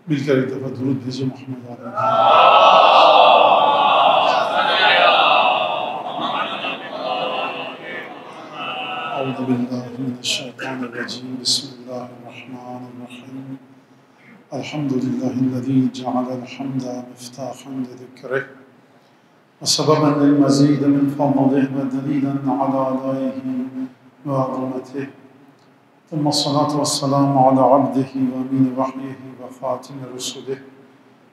مل کر ایک دفعہ درود بھیجے محمد علیہ اعوذ باللہ من الشیطان الرجیم بسم اللہ الرحمن الرحیم الحمد للہ الذی جعل الحمد مفتاحا لذکرہ وسببا للمزید من فضلہ ودلیلا علی آلائہ وعظمتہ ثم الصلاة والسلام على عبده وامین وحیہ وخاتم رسله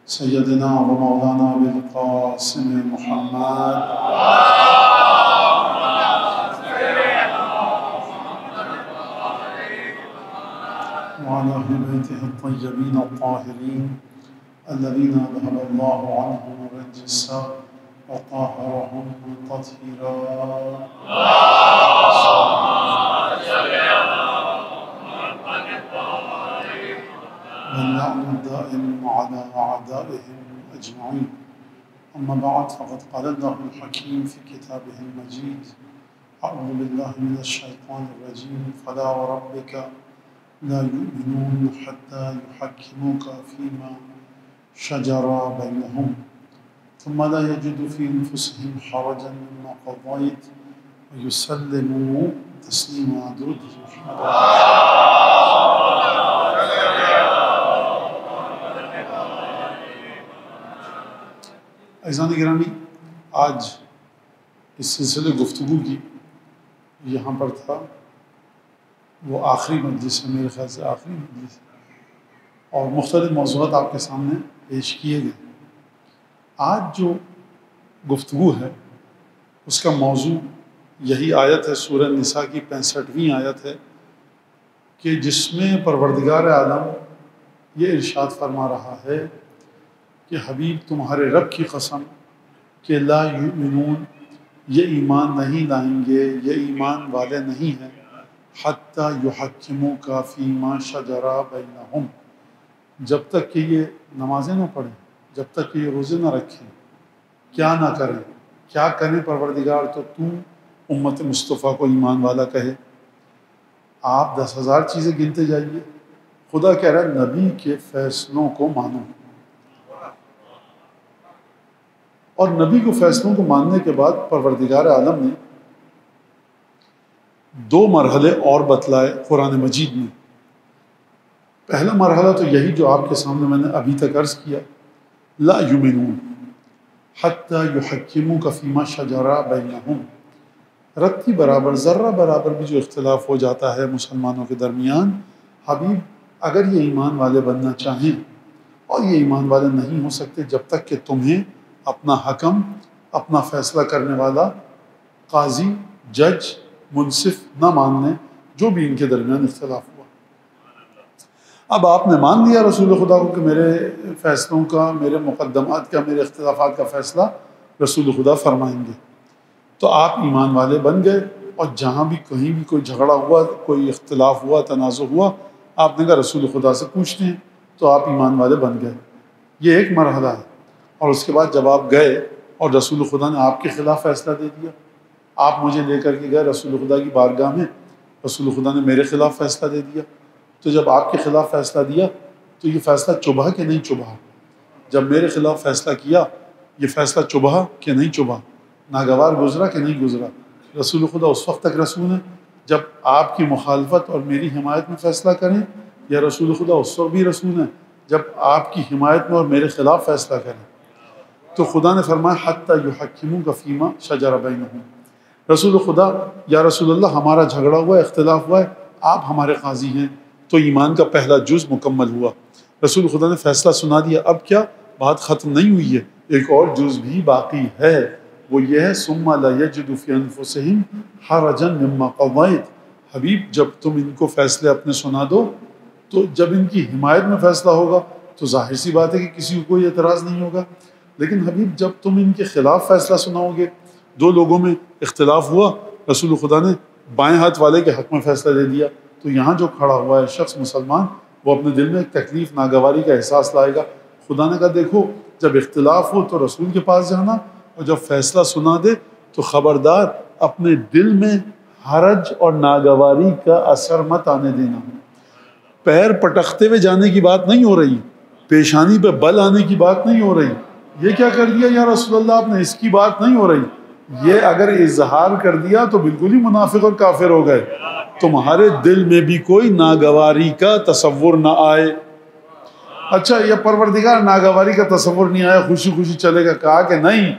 سیدنا و مولانا بالقاسم محمد وعلى أهل بيته الطيبين الطاهرين الذين أذهب الله عنهم الرجس وطهرهم تطهيرا واللعن الدائم على أعدائهم أجمعين أما بعد فقد قال الله الحكيم في كتابه المجيد أعوذ بالله من الشيطان الرجيم فلا وربك لا يؤمنون حتى يحكموك فيما شجر بينهم ثم لا يجدوا في أنفسهم حرجا مما قضيت ويسلموا تسليما درود محمد عزیزان گرامی، آج اس سلسلے گفتگو کی یہاں پر تھا وہ آخری مجلس ہے، میرے خیال سے آخری مجلس ہے، اور مختلف موضوعات آپ کے سامنے پیش کیے گئے۔ آج جو گفتگو ہے اس کا موضوع یہی آیت ہے، سورہ نساء کی 65ویں آیت ہے کہ جس میں پروردگار عالم یہ ارشاد فرما رہا ہے کہ حبیب تمہارے رب کی قسم کہ لا یؤمنون، یہ ایمان نہیں لائیں گے، یہ ایمان والے نہیں ہیں، حتی یحکموک فیما شجر بینہم، جب تک کہ یہ نمازیں نہ پڑھیں، جب تک کہ یہ روزے نہ رکھیں، کیا نہ کریں، کیا کریں پروردگار تو امت مصطفیٰ کو ایمان والا کہے۔ آپ 10,000 چیزیں گنتے جائیے، خدا کہہ رہا ہے نبی کے فیصلوں کو مانو، اور نبی کو فیصلوں کو ماننے کے بعد پروردگار عالم نے 2 مرحلے اور بتلائے قرآن مجید میں۔ پہلا مرحلہ تو یہی جو آپ کے سامنے میں نے ابھی تک عرض کیا، لا یؤمنون حتی یحکموک فیما شجر بینہم، رتی برابر، ذرہ برابر بھی جو اختلاف ہو جاتا ہے مسلمانوں کے درمیان، حبیب اگر یہ ایمان والے بننا چاہیں، اور یہ ایمان والے نہیں ہو سکتے جب تک کہ تمہیں اپنا حکم، اپنا فیصلہ کرنے والا قاضی، جج، منصف نہ ماننے جو بھی ان کے درمیان اختلاف ہوا۔ اب آپ نے مان لیا رسول خدا کو کہ میرے فیصلوں کا، میرے مقدمات کا، میرے اختلافات کا فیصلہ رسول خدا فرمائیں گے، تو آپ ایمان والے بن گئے، اور جہاں بھی کہیں بھی کوئی جھگڑا ہوا، کوئی اختلاف ہوا، تنازع ہوا، آپ نے کہا رسول خدا سے پوچھتے ہیں، تو آپ ایمان والے بن گئے۔ یہ ایک مرحلہ ہے۔ اور اس کے بعد جب آپ گئے اور رسول خدا نے آپ کے خلاف فیصلہ دے دیا، آپ مجھے لے کر کے گئے رسول خدا کی بارگاہ میں، رسول خدا نے میرے خلاف فیصلہ دے دیا، تو جب آپ کے خلاف فیصلہ دیا تو یہ فیصلہ چبھا کہ نہیں چبھا؟ جب میرے خلاف فیصلہ کیا یہ فیصلہ چبھا کہ نہیں چبھا؟ ناگوار گزرا کہ نہیں گزرا؟ رسول خدا اس وقت تک رسول ہیں جب آپ کی مخالفت اور میری حمایت میں فیصلہ کریں، یا رسول خدا اس وقت بھی رسول ہیں جب آپ کی حمایت میں اور میرے خلاف فیصلہ کریں؟ تو خدا نے فرمایا حتی یحکموک فیما شجر بینہم، رسول خدا یا رسول اللہ ہمارا جھگڑا ہوا ہے، اختلاف ہوا ہے، آپ ہمارے قاضی ہیں، تو ایمان کا پہلا جز مکمل ہوا۔ رسول خدا نے فیصلہ سنا دیا، اب کیا بات ختم نہیں ہوئی ہے، ایک اور جز بھی باقی ہے، وہ یہ ہے ثم لا یجدوا فی انفسہم حرجا مما قضیت، حبیب جب تم ان کو فیصلے اپنے سنا دو تو جب ان کی حمایت میں فیصلہ ہوگا تو ظاہر سی بات ہے کہ کسی کو کوئی اعتراض نہیں ہوگا، لیکن حبیب جب تم ان کے خلاف فیصلہ سناؤ گے، 2 لوگوں میں اختلاف ہوا، رسول خدا نے بائیں ہاتھ والے کے حق میں فیصلہ دے دیا، تو یہاں جو کھڑا ہوا ہے شخص مسلمان، وہ اپنے دل میں ایک تکلیف، ناگواری کا احساس لائے گا۔ خدا نے کہا دیکھو جب اختلاف ہو تو رسول کے پاس جانا، اور جب فیصلہ سنا دے تو خبردار اپنے دل میں حرج اور ناگواری کا اثر مت آنے دینا۔ پیر پٹکتے ہوئے جانے کی بات نہیں ہو رہی پیشانی پہ بل آنے کی بات نہیں ہو رہی، یہ کیا کر دیا یا رسول اللہ آپ نے، اس کی بات نہیں ہو رہی۔ یہ اگر اظہار کر دیا تو بالکل ہی منافق اور کافر ہو گئے۔ تمہارے دل میں بھی کوئی ناگواری کا تصور نہ آئے۔ اچھا، یہ پروردگار ناگواری کا تصور نہیں آیا، خوشی خوشی چلے گا؟ کہا کہ نہیں،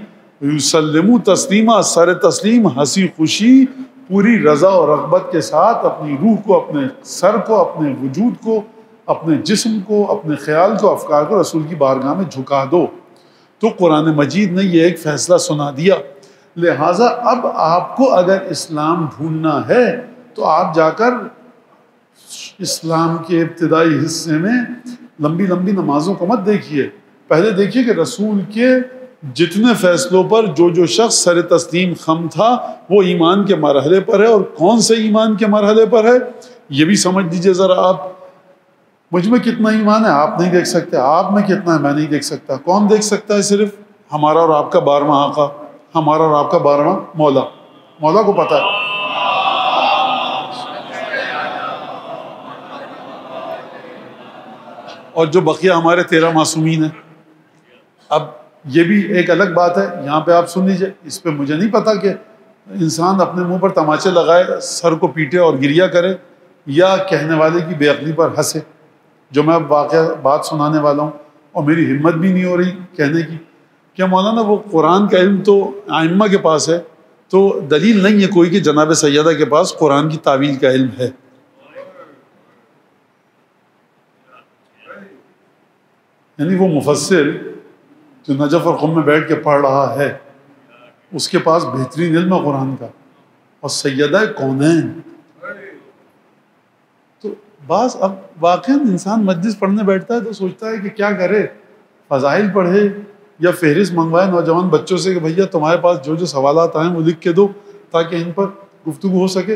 یسلموا تسلیما، سر تسلیم، ہنسی خوشی، پوری رضا اور رغبت کے ساتھ اپنی روح کو، اپنے سر کو، اپنے وجود کو، اپنے جسم کو، اپنے خیال کو، افکار کو رسول کی بارگاہ میں جھکا دو۔ تو قرآن مجید نے یہ ایک فیصلہ سنا دیا۔ لہٰذا اب آپ کو اگر اسلام ڈھونڈنا ہے تو آپ جا کر اسلام کے ابتدائی حصے میں لمبی لمبی نمازوں کو مت دیکھیے، پہلے دیکھیے کہ رسول کے جتنے فیصلوں پر جو شخص سر تسلیم خم تھا وہ ایمان کے مرحلے پر ہے، اور کون سے ایمان کے مرحلے پر ہے یہ بھی سمجھ لیجیے ذرا آپ۔ مجھ میں کتنا ایمان ہے آپ نہیں دیکھ سکتے، آپ میں کتنا ہے میں نہیں دیکھ سکتا۔ کون دیکھ سکتا ہے؟ صرف ہمارا اور آپ کا 12واں آقا، ہمارا اور آپ کا 12واں مولا، مولا کو پتہ ہے۔ اور جو بقیہ ہمارے 13 معصومین ہیں۔ اب یہ بھی ایک الگ بات ہے، یہاں پہ آپ سن لیجئے، اس پہ مجھے نہیں پتا کہ انسان اپنے منہ پر تماچے لگائے، سر کو پیٹے اور گریہ کرے، یا کہنے والے کی بے عقلی پر ہنسے۔ جو میں اب واقعہ بات سنانے والا ہوں اور میری ہمت بھی نہیں ہو رہی کہنے کی کہ مولانا وہ قرآن کا علم تو ائمہ کے پاس ہے، تو دلیل نہیں ہے کوئی کہ جناب سیدہ کے پاس قرآن کی تعویل کا علم ہے۔ یعنی وہ مفسر جو نجف اور قم میں بیٹھ کے پڑھ رہا ہے اس کے پاس بہترین علم ہے قرآن کا، اور سیدہ کونین۔ تو بعض اب واقعاً انسان مجلس پڑھنے بیٹھتا ہے تو سوچتا ہے کہ کیا کرے، فضائل پڑھے یا فہرست منگوائے نوجوان بچوں سے کہ بھیا تمہارے پاس جو سوالات آئیں وہ لکھ کے دو تاکہ ان پر گفتگو ہو سکے،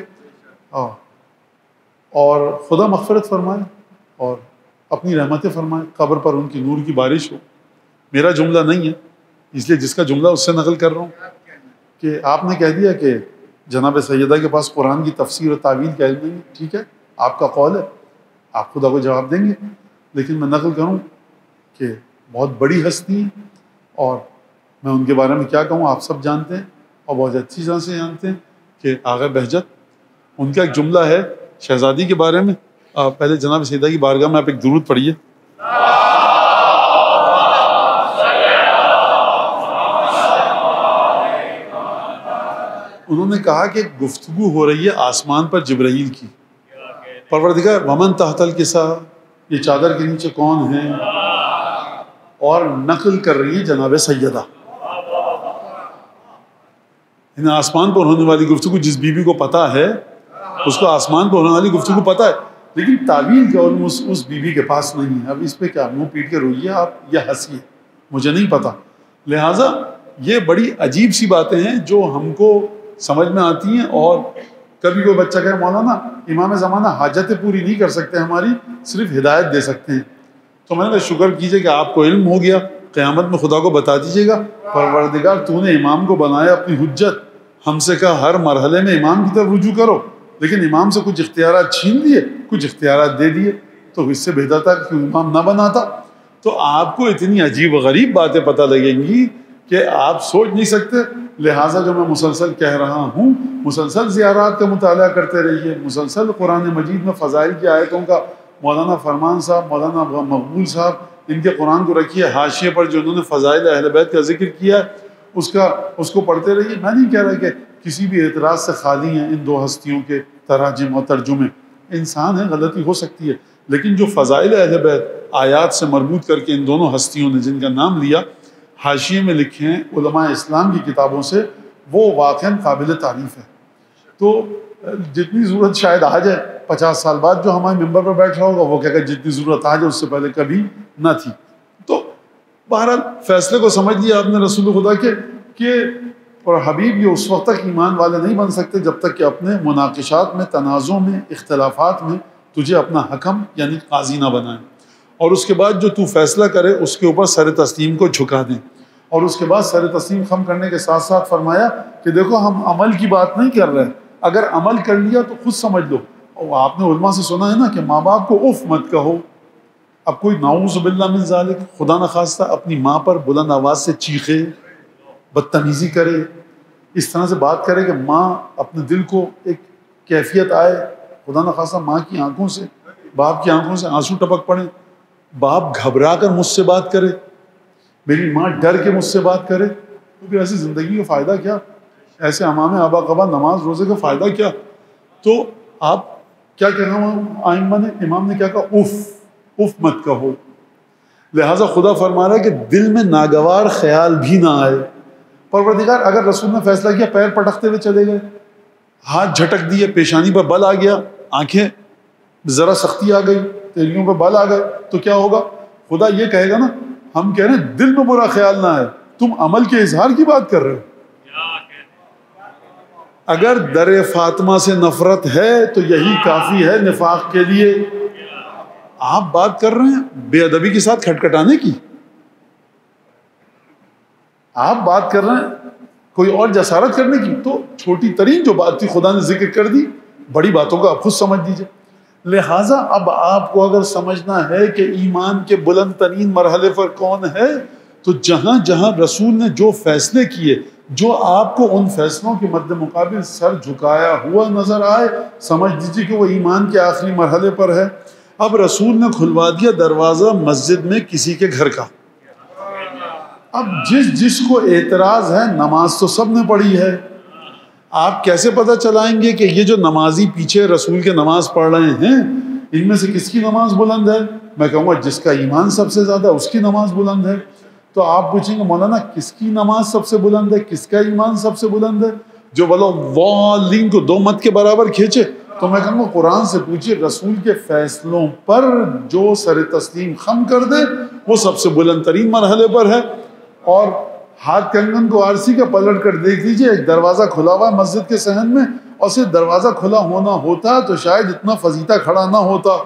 اور خدا مغفرت فرمائے اور اپنی رحمتیں فرمائے، قبر پر ان کی نور کی بارش ہو۔ میرا جملہ نہیں ہے، اس لیے جس کا جملہ اس سے نقل کر رہا ہوں کہ آپ نے کہہ دیا کہ جناب سیدہ کے پاس قرآن کی تفسیر و تعویل کا علم نہیں، ٹھیک ہے، آپ کا قول ہے، آپ خدا کو جواب دیں گے، لیکن میں نقل کروں کہ بہت بڑی ہستی ہیں، اور میں ان کے بارے میں کیا کہوں آپ سب جانتے ہیں، اور بہت اچھی طرح سے جانتے ہیں کہ آغا بہجت، ان کا ایک جملہ ہے شہزادی کے بارے میں۔ پہلے جناب سیدہ کی بارگاہ میں آپ ایک درود پڑھیے۔ انہوں نے کہا کہ گفتگو ہو رہی ہے آسمان پر جبرائیل کی، پروردگار ومن تحت الکسا، یہ چادر کے نیچے کون ہیں، اور نقل کر رہی ہے جناب سیدہ۔ انہیں آسمان پر ہونے والی گفتگو جس بیوی کو پتہ ہے اس کو آسمان پر ہونے والی گفتگو پتہ ہے، لیکن تعویل کا علم اس بیوی کے پاس نہیں ہے۔ اب اس پہ کیا منہ پیٹ کے روئیے آپ یا ہنسیے، مجھے نہیں پتا۔ لہٰذا یہ بڑی عجیب سی باتیں ہیں جو ہم کو سمجھ میں آتی ہیں، اور کبھی کوئی بچہ کہے مولانا امام زمانہ حاجتیں پوری نہیں کر سکتے ہماری، صرف ہدایت دے سکتے ہیں، تو میں نے کہا شکر کیجئے کہ آپ کو علم ہو گیا، قیامت میں خدا کو بتا دیجئے گا پروردگار تو نے امام کو بنایا اپنی حجت، ہم سے کہا ہر مرحلے میں امام کی طرف رجوع کرو، لیکن امام سے کچھ اختیارات چھین دیے، کچھ اختیارات دے دیے، تو اس سے بہتر تھا کہ امام نہ بناتا۔ تو آپ کو اتنی عجیب و غریب باتیں پتہ لگیں گی کہ آپ سوچ نہیں سکتے۔ لہٰذا جو میں مسلسل کہہ رہا ہوں، مسلسل زیارات کا مطالعہ کرتے رہیے، مسلسل قرآن مجید میں فضائل کی آیتوں کا مولانا فرمان صاحب، مولانا مقبول صاحب، ان کے قرآن کو رکھیے، حاشیے پر جو انہوں نے فضائل اہل بیت کا ذکر کیا ہے اس کو پڑھتے رہیے۔ میں نہیں کہہ رہا کہ کسی بھی اعتراض سے خالی ہیں ان دو ہستیوں کے تراجم اور ترجمے، انسان ہے، غلطی ہو سکتی ہے، لیکن جو فضائل اہل بیت آیات سے مربوط کر کے ان دونوں ہستیوں نے جن کا نام لیا حاشیے میں لکھے ہیں علماء اسلام کی کتابوں سے، وہ واقعاً قابل تعریف ہے۔ تو جتنی ضرورت شاید آ جائے 50 سال بعد جو ہمارے ممبر پر بیٹھ رہا ہوگا وہ کہے گا جتنی ضرورت آ جائے اس سے پہلے کبھی نہ تھی۔ تو بہرحال فیصلے کو سمجھ لیا آپ نے رسول خدا کے کہ اور حبیب یہ اس وقت تک ایمان والے نہیں بن سکتے جب تک کہ اپنے مناقشات میں، تنازع میں، اختلافات میں تجھے اپنا حکم یعنی قاضی نہ بنائیں، اور اس کے بعد جو تو فیصلہ کرے اس کے اوپر سر تسلیم کو جھکا دیں، اور اس کے بعد سر تسلیم خم کرنے کے ساتھ ساتھ فرمایا کہ دیکھو ہم عمل کی بات نہیں کر رہے، اگر عمل کر لیا تو خود سمجھ لو۔ اور آپ نے علماء سے سنا ہے نا کہ ماں باپ کو اف مت کہو، اب کوئی نعوذ باللہ من ذالک خدا نخواستہ اپنی ماں پر بلند آواز سے چیخے، بدتمیزی کرے، اس طرح سے بات کرے کہ ماں اپنے دل کو ایک کیفیت آئے، خدا نخواستہ ماں کی آنکھوں سے، باپ کی آنکھوں سے آنسو ٹپک پڑے، باپ گھبرا کر مجھ سے بات کرے، میری ماں ڈر کے مجھ سے بات کرے، تو پھر ایسی زندگی کا فائدہ کیا؟ ایسے امام آبا قبا نماز روزے کا فائدہ کیا؟ تو آپ کیا کہنا ہوا آئمہ نے، امام نے کیا کہا؟ اف مت کہو۔ لہٰذا خدا فرما رہا ہے کہ دل میں ناگوار خیال بھی نہ آئے۔ پروردگار اگر رسول نے فیصلہ کیا پیر پٹکتے ہوئے چلے گئے، ہاتھ جھٹک دیے، پیشانی پر بل آ گیا، آنکھیں ذرا سختی آ گئی، تیلیوں پہ بل آ گئے، تو کیا ہوگا؟ خدا یہ کہے گا نا، ہم کہہ رہے ہیں دل میں برا خیال نہ آئے، تم عمل کے اظہار کی بات کر رہے ہو۔ اگر در فاطمہ سے نفرت ہے تو یہی کافی ہے نفاق کے لیے۔ آپ بات کر رہے ہیں بے ادبی کے ساتھ کھٹکھٹانے کی، آپ بات کر رہے ہیں کوئی اور جسارت کرنے کی، تو چھوٹی ترین جو بات تھی خدا نے ذکر کر دی، بڑی باتوں کو آپ خود سمجھ دیجئے۔ لہٰذا اب آپ کو اگر سمجھنا ہے کہ ایمان کے بلند ترین مرحلے پر کون ہے، تو جہاں جہاں رسول نے جو فیصلے کیے، جو آپ کو ان فیصلوں کے مد مقابل سر جھکایا ہوا نظر آئے، سمجھ دیجیے کہ وہ ایمان کے آخری مرحلے پر ہے۔ اب رسول نے کھلوا دیا دروازہ مسجد میں کسی کے گھر کا۔ اب جس کو اعتراض ہے، نماز تو سب نے پڑھی ہے، آپ کیسے پتہ چلائیں گے کہ یہ جو نمازی پیچھے رسول کے نماز پڑھ رہے ہیں، ان میں سے کس کی نماز بلند ہے؟ میں کہوں گا جس کا ایمان سب سے زیادہ اس کی نماز بلند ہے۔ تو آپ پوچھیں گے مولانا کس کی نماز سب سے بلند ہے، کس کا ایمان سب سے بلند ہے؟ جو بولو والین کو 2 مت کے برابر کھینچے، تو میں کہوں گا قرآن سے پوچھیے، رسول کے فیصلوں پر جو سر تسلیم خم کر دے وہ سب سے بلند ترین مرحلے پر ہے۔ اور ہاتھ کنگن کو آرسی کا پلٹ کر دیکھ لیجئے، ایک دروازہ کھلا ہوا ہے مسجد کے صحن میں، اور صرف دروازہ کھلا ہونا ہوتا تو شاید اتنا فضیتہ کھڑا نہ ہوتا۔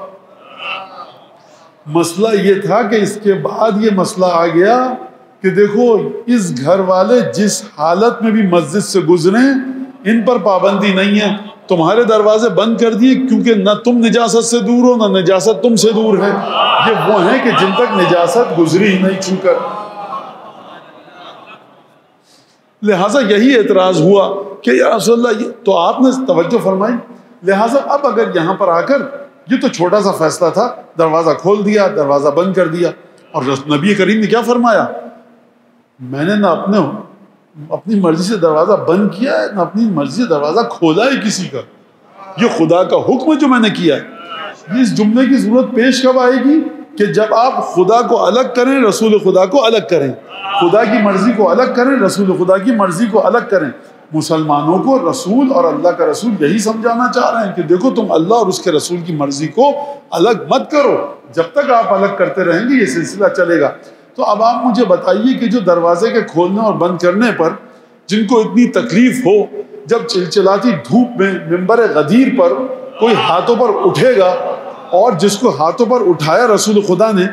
مسئلہ یہ تھا کہ اس کے بعد یہ مسئلہ آ گیا کہ دیکھو اس گھر والے جس حالت میں بھی مسجد سے گزریں، ان پر پابندی نہیں ہے، تمہارے دروازے بند کر دیے، کیونکہ نہ تم نجاست سے دور ہو نہ نجاست تم سے دور ہے۔ یہ وہ ہیں کہ جن تک نجاست گزری ہی نہیں چھو کر۔ لہٰذا یہی اعتراض ہوا کہ یا رسول اللہ، تو آپ نے توجہ فرمائی۔ لہٰذا اب اگر یہاں پر آ کر، یہ تو چھوٹا سا فیصلہ تھا، دروازہ کھول دیا، دروازہ بند کر دیا، اور نبی کریم نے کیا فرمایا؟ میں نے نہ اپنی مرضی سے دروازہ بند کیا ہے، نہ اپنی مرضی سے دروازہ کھولا ہے کسی کا، یہ خدا کا حکم ہے جو میں نے کیا ہے۔ اس جملے کی ضرورت پیش کب آئے گی؟ کہ جب آپ خدا کو الگ کریں، رسول خدا کو الگ کریں، خدا کی مرضی کو الگ کریں، رسول خدا کی مرضی کو الگ کریں۔ مسلمانوں کو رسول اور اللہ کا رسول یہی سمجھانا چاہ رہے ہیں کہ دیکھو تم اللہ اور اس کے رسول کی مرضی کو الگ مت کرو، جب تک آپ الگ کرتے رہیں گے یہ سلسلہ چلے گا۔ تو اب آپ مجھے بتائیے کہ جو دروازے کے کھولنے اور بند کرنے پر جن کو اتنی تکلیف ہو، جب چلچلاتی دھوپ میں منبر غدیر پر کوئی ہاتھوں پر اٹھے گا، اور جس کو ہاتھوں پر اٹھایا رسول خدا نے،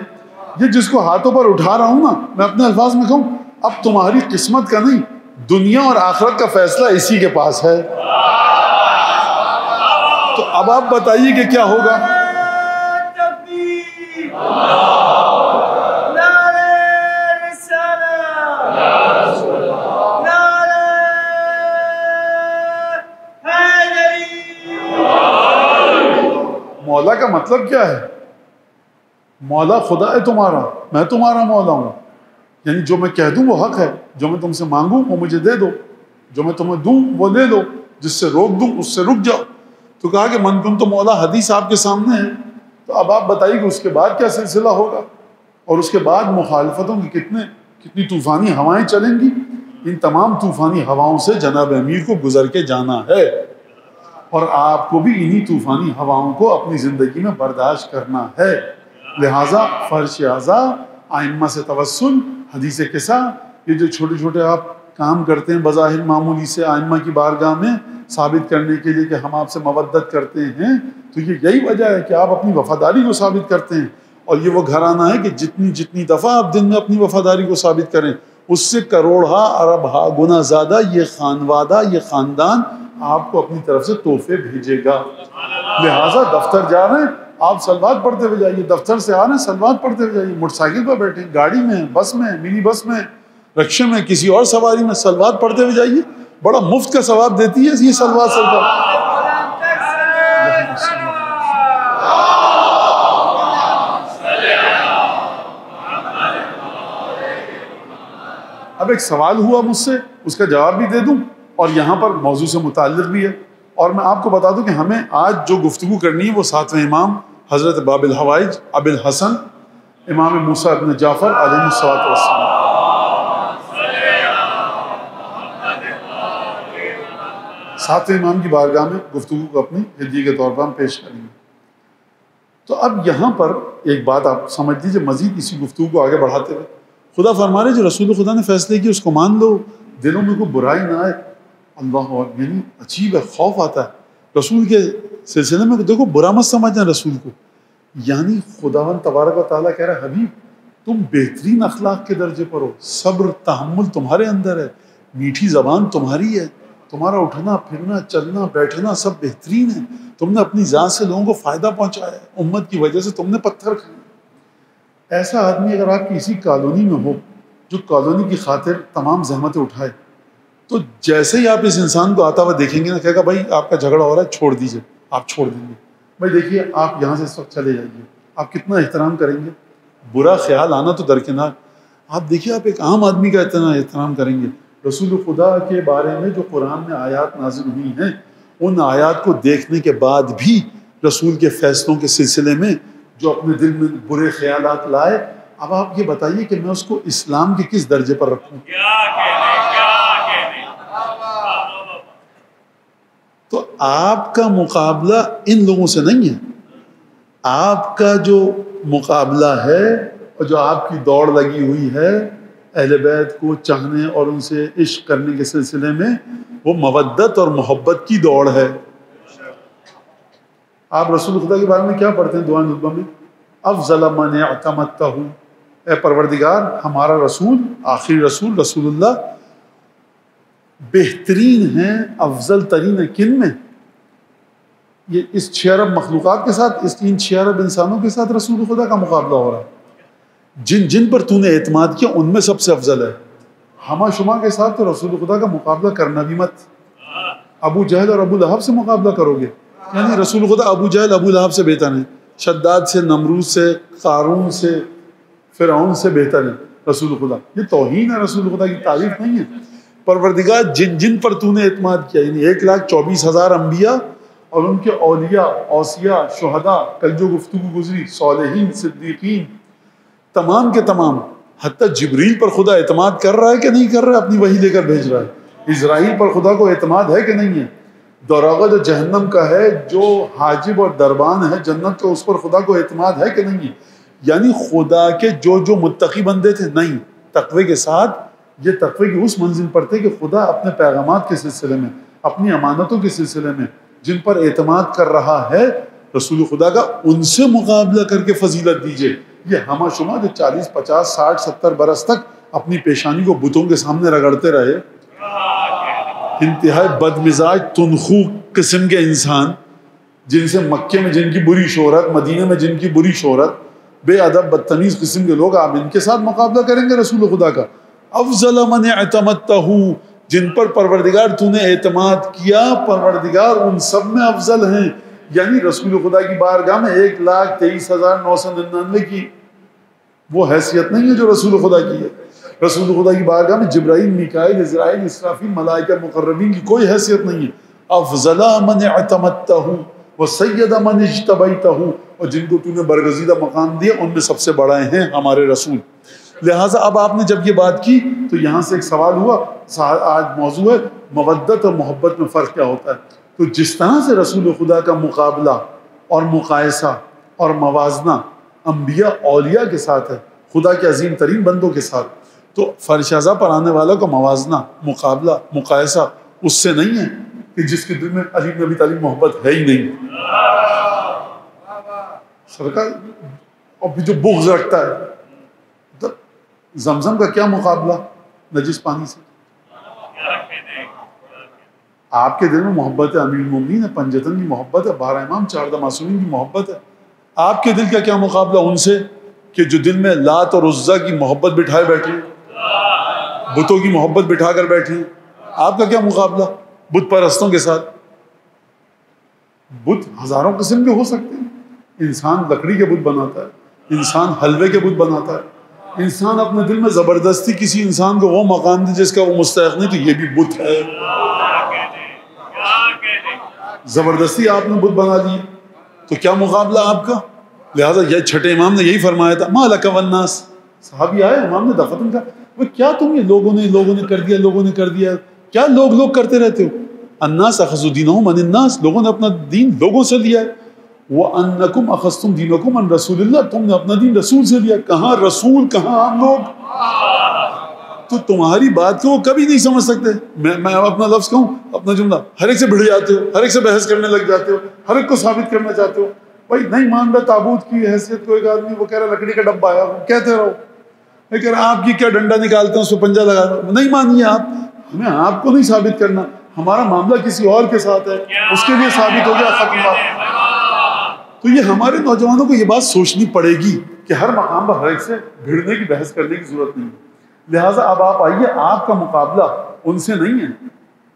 یہ جس کو ہاتھوں پر اٹھا رہا ہوں نا، میں اپنے الفاظ میں کہوں اب تمہاری قسمت کا نہیں، دنیا اور آخرت کا فیصلہ اسی کے پاس ہے۔ تو اب آپ بتائیے کہ کیا ہوگا؟ مولا کا مطلب کیا ہے؟ مولا خدا ہے تمہارا، میں تمہارا مولا ہوں، یعنی جو میں کہہ دوں وہ حق ہے، جو میں تم سے مانگوں وہ مجھے دے دو، جو میں تمہیں دوں وہ لے لو، جس سے روک دوں اس سے رک جاؤ۔ تو کہا کہ من کنت مولا، حدیث آپ کے سامنے ہے۔ تو اب آپ بتائیے کہ اس کے بعد کیا سلسلہ ہوگا، اور اس کے بعد مخالفتوں کی کتنی طوفانی ہوائیں چلیں گی۔ ان تمام طوفانی ہواؤں سے جناب امیر کو گزر کے جانا ہے، اور آپ کو بھی انہی طوفانی ہواؤں کو اپنی زندگی میں برداشت کرنا ہے۔ لہٰذا فرش اعضا، آئمہ سے توسل، حدیث قصہ، یہ جو چھوٹے چھوٹے آپ کام کرتے ہیں بظاہر معمولی سے آئمہ کی بارگاہ میں ثابت کرنے کے لیے کہ ہم آپ سے مودت کرتے ہیں، تو یہ یہی وجہ ہے کہ آپ اپنی وفاداری کو ثابت کرتے ہیں۔ اور یہ وہ گھرانہ ہے کہ جتنی دفعہ آپ دن میں اپنی وفاداری کو ثابت کریں، اس سے کروڑہا اربہا گنا زیادہ یہ خانوادہ، یہ خاندان آپ کو اپنی طرف سے تحفے بھیجے گا۔ لہٰذا دفتر جا رہے ہیں آپ صلوات پڑھتے ہوئے جائیے، دفتر سے آ رہے ہیں صلوات پڑھتے ہوئے جائیے، موٹر سائیکل پر بیٹھے، گاڑی میں، بس میں، منی بس میں، رکشے میں، کسی اور سواری میں، صلوات پڑھتے ہوئے جائیے، بڑا مفت کا ثواب دیتی ہے یہ صلوات سرکار۔ اب ایک سوال ہوا مجھ سے، اس کا جواب بھی دے دوں اور یہاں پر موضوع سے متعلق بھی ہے، اور میں آپ کو بتا دوں کہ ہمیں آج جو گفتگو کرنی ہے وہ ساتویں امام حضرت باب الحوائج ابی الحسن امام موسیٰ ابن جعفر علیہ الصلوۃ والسلام، ساتویں امام کی بارگاہ میں گفتگو کو اپنی ہدیے کے طور پر ہم پیش کریں گے۔ تو اب یہاں پر ایک بات آپ سمجھ لیجیے مزید اسی گفتگو کو آگے بڑھاتے ہوئے، خدا فرما رہے جو رسول خدا نے فیصلے کیے اس کو مان لو، دلوں میں کوئی برائی نہ آئے۔ اللہ اکبر، یعنی عجیب ہے، خوف آتا ہے رسول کے سلسلے میں۔ دیکھو برا مت سمجھنا رسول کو، یعنی خداوند تبارک و تعالیٰ کہہ رہا ہے حبیب تم بہترین اخلاق کے درجے پر ہو، صبر تحمل تمہارے اندر ہے، میٹھی زبان تمہاری ہے، تمہارا اٹھنا پھرنا چلنا بیٹھنا سب بہترین ہے، تم نے اپنی ذات سے لوگوں کو فائدہ پہنچایا ہے، امت کی وجہ سے تم نے پتھر کھائے۔ ایسا آدمی اگر آپ کی اسی کالونی میں ہو جو کالونی کی خاطر تمام زحمتیں اٹھائے، تو جیسے ہی آپ اس انسان کو آتا ہوا دیکھیں گے نا، کہے گا بھائی آپ کا جھگڑا ہو رہا ہے چھوڑ دیجئے، آپ چھوڑ دیں گے، بھائی دیکھیے آپ یہاں سے اس وقت چلے جائیے، آپ کتنا احترام کریں گے، برا خیال آنا تو درکنار، آپ دیکھیے آپ ایک عام آدمی کا اتنا احترام کریں گے۔ رسول خدا کے بارے میں جو قرآن میں آیات نازل ہوئی ہیں، ان آیات کو دیکھنے کے بعد بھی رسول کے فیصلوں کے سلسلے میں جو اپنے دل میں برے خیالات لائے، اب آپ یہ بتائیے کہ میں اس کو اسلام کے کس درجے پر رکھوں؟ تو آپ کا مقابلہ ان لوگوں سے نہیں ہے، آپ کا جو مقابلہ ہے اور جو آپ کی دوڑ لگی ہوئی ہے اہل بیت کو چاہنے اور ان سے عشق کرنے کے سلسلے میں، وہ مودت اور محبت کی دوڑ ہے۔ آپ رسول خدا کے بارے میں کیا پڑھتے ہیں دعا نطبہ میں؟ افضل من اعتمدتہ، اے پروردگار ہمارا رسول، آخری رسول رسول اللہ بہترین ہیں، افضل ترین ہیں، کن میں؟ یہ اس 6 ارب مخلوقات کے ساتھ، اس ان 6 ارب انسانوں کے ساتھ رسول خدا کا مقابلہ ہو رہا ہے۔ جن جن پر تو نے اعتماد کیا ان میں سب سے افضل ہے۔ ہما شما کے ساتھ تو رسول خدا کا مقابلہ کرنا بھی مت۔ ابو جہل اور ابو لہب سے مقابلہ کرو گے، یعنی رسول خدا ابو جہل ابو لہب سے بہتر ہیں، شداد سے، نمرود سے، قارون سے، فرعون سے بہتر ہیں رسول خدا۔ یہ توہین ہے، رسول خدا کی تعریف نہیں ہے۔ پروردگار جن جن پر تو نے اعتماد کیا، یعنی 1,24,000 انبیاء اور ان کے اولیاء، اوصیاء، شہداء، کل جو گفتگو گزری، صالحین، صدیقین، تمام کے تمام، حتیٰ جبریل پر خدا اعتماد کر رہا ہے کہ نہیں کر رہا ہے، اپنی وحی لے کر بھیج رہا ہے۔ اسرائیل پر خدا کو اعتماد ہے کہ نہیں ہے؟ دوراغہ جو جہنم کا ہے، جو حاجب اور دربان ہے جنت کا، اس پر خدا کو اعتماد ہے کہ نہیں ہے؟ یعنی خدا کے جو متقی بندے تھے، نہیں، تقوی کے ساتھ یہ تقوی کی اس منزل پر تھے کہ خدا اپنے پیغامات کے سلسلے میں، اپنی امانتوں کے سلسلے میں جن پر اعتماد کر رہا ہے رسول خدا کا، ان سے مقابلہ کر کے فضیلت دیجئے۔ یہ ہمہ شما جو 40، 50، 60، 70 برس تک اپنی پیشانی کو بتوں کے سامنے رگڑتے رہے، انتہائی بدمزاج تنخو قسم کے انسان، جن سے مکے میں جن کی بری شہرت، مدینے میں جن کی بری شہرت، بے ادب بدتمیز قسم کے لوگ، آپ ان کے ساتھ مقابلہ کریں گے رسول خدا کا؟ افضل من اعتمدتہ، جن پر پروردگار تو نے اعتماد کیا، پروردگار ان سب میں افضل ہیں۔ یعنی رسول خدا کی بارگاہ میں 1,23,999 کی وہ حیثیت نہیں ہے جو رسول خدا کی ہے۔ رسول خدا کی بارگاہ میں جبرائیل، میکائیل، عزرائیل، اسرافیل، ملائکہ مقربین کی کوئی حیثیت نہیں ہے۔ افضل من اعتمدتہ وسید من اجتبیتہ، اور جن کو تو نے برگزیدہ مقام دیا ان میں سب سے بڑے ہیں ہمارے رسول۔ لہٰذا اب آپ نے جب یہ بات کی تو یہاں سے ایک سوال ہوا، آج موضوع ہے مودت اور محبت میں فرق کیا ہوتا ہے۔ تو جس طرح سے رسول خدا کا مقابلہ اور مقایسہ اور موازنہ انبیاء اولیاء کے ساتھ ہے، خدا کے عظیم ترین بندوں کے ساتھ، تو فرش اعضاء پر آنے والا کا موازنہ، مقابلہ، مقایسہ اس سے نہیں ہے کہ جس کے دل میں علی بن ابی طالب محبت ہے ہی نہیں، سرکار، اور جو بغض رکھتا ہے۔ زمزم کا کیا مقابلہ نجس پانی سے؟ آپ کے دل میں محبت ہے، امیر المومنین ہے، پنجتن کی محبت ہے، 12 امام، 14 معصومین کی محبت ہے، آپ کے دل کا کیا مقابلہ ان سے کہ جو دل میں لات اور عزا کی محبت بٹھائے بیٹھے ہیں، بتوں کی محبت بٹھا کر بیٹھے ہیں؟ آپ کا کیا مقابلہ بت پرستوں کے ساتھ؟ بت ہزاروں قسم کے ہو سکتے ہیں. انسان لکڑی کے بت بناتا ہے، انسان حلوے کے بت بناتا ہے، انسان اپنے دل میں زبردستی کسی انسان کو وہ مقام دے جس کا وہ مستحق نہیں، تو یہ بھی بت ہے. زبردستی آپ نے بت بنا لیے، تو کیا مقابلہ آپ کا؟ لہٰذا یہ چھٹے امام نے یہی فرمایا تھا، ما لک والناس. صحابی آئے، امام نے دفتن کا، وہ کیا تم یہ لوگوں نے کر دیا، کیا لوگ کرتے رہتے ہو؟ الناس اخذوا دینہم عن الناس، لوگوں نے اپنا دین لوگوں سے لیا ہے. وَأَنَّكُمْ أَخَذْتُمْ دِينَكُمْ عَنْ رَسُولِ اللَّهِ، تم نے اپنا دین رسول سے لیا. کہاں رسول، کہاں ہم لوگ؟ تو تمہاری بات کو وہ کبھی نہیں سمجھ سکتے. میں اپنا لفظ کہوں، اپنا جملہ، ہر ایک سے بھڑ جاتے ہو، ہر ایک سے بحث کرنے لگ جاتے ہو، ہر ایک کو ثابت کرنا چاہتے ہو. بھائی نہیں مان رہا تابوت کی حیثیت کو ایک آدمی، وہ کہہ رہا لکڑی کا ڈبہ آیا، وہ کہتے رہو. میں کہہ رہا آپ کی کیا ڈنڈا نکالتے ہیں اس پہ پنجہ لگا رہا، نہیں مانیے آپ، ہمیں آپ کو نہیں ثابت کرنا، ہمارا معاملہ کسی اور کے ساتھ ہے، اس کے لیے ثابت ہو گیا، ختم بات. تو یہ ہمارے نوجوانوں کو یہ بات سوچنی پڑے گی کہ ہر مقام پر ہر ایک سے بھیڑنے کی بحث کرنے کی ضرورت نہیں ہے. لہٰذا اب آپ آئیے، آپ کا مقابلہ ان سے نہیں ہے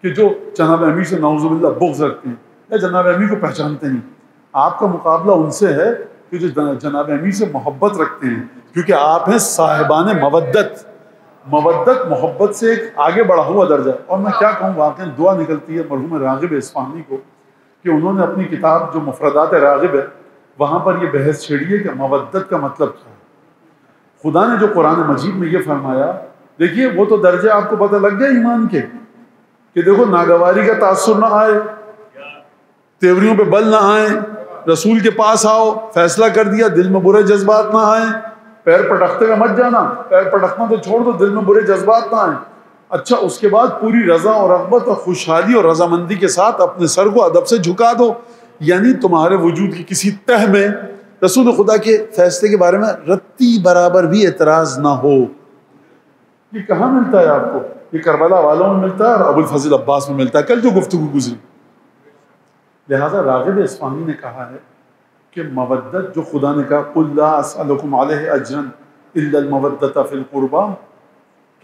کہ جو جناب امیر سے نعوذ باللہ بغض رکھتے ہیں یا جناب امیر کو پہچانتے نہیں. آپ کا مقابلہ ان سے ہے کہ جو جناب امیر سے محبت رکھتے ہیں، کیونکہ آپ ہیں صاحبان مودت. محبت سے ایک آگے بڑھا ہوا درجہ. اور میں کیا کہوں، واقعی دعا نکلتی ہے مرحوم راغب اصفہانی کو کہ انہوں نے اپنی کتاب جو مفردات راغب ہے وہاں پر یہ بحث چھیڑی ہے کہ مودت کا مطلب کیا ہے. خدا نے جو قرآن مجید میں یہ فرمایا، دیکھیے وہ تو درجے آپ کو پتہ لگ گیا ایمان کے کہ دیکھو ناگواری کا تاثر نہ آئے، تیوریوں پہ بل نہ آئیں، رسول کے پاس آؤ، فیصلہ کر دیا، دل میں برے جذبات نہ آئیں. پیر پٹکتے ہوئے مت جانا، پیر پٹکنا تو چھوڑ دو، دل میں برے جذبات نہ آئیں. اچھا اس کے بعد پوری رضا اور رغبت اور خوشحالی اور رضامندی کے ساتھ اپنے سر کو ادب سے جھکا دو، یعنی تمہارے وجود کی کسی تہ میں رسول خدا کے فیصلے کے بارے میں رتی برابر بھی اعتراض نہ ہو. یہ کہاں ملتا ہے آپ کو؟ یہ کربلا والوں میں ملتا ہے اور ابو الفضل عباس میں ملتا ہے، کل جو گفتگو گزری. لہذا راغب اصفہانی نے کہا ہے کہ مودت جو خدا نے کہا قُلْ لَا أَسْأَلُكُمْ عَلَيْهِ أَجْرًا إِلَّا الْمَوَدَّةَ فِي الْقُرْبَى،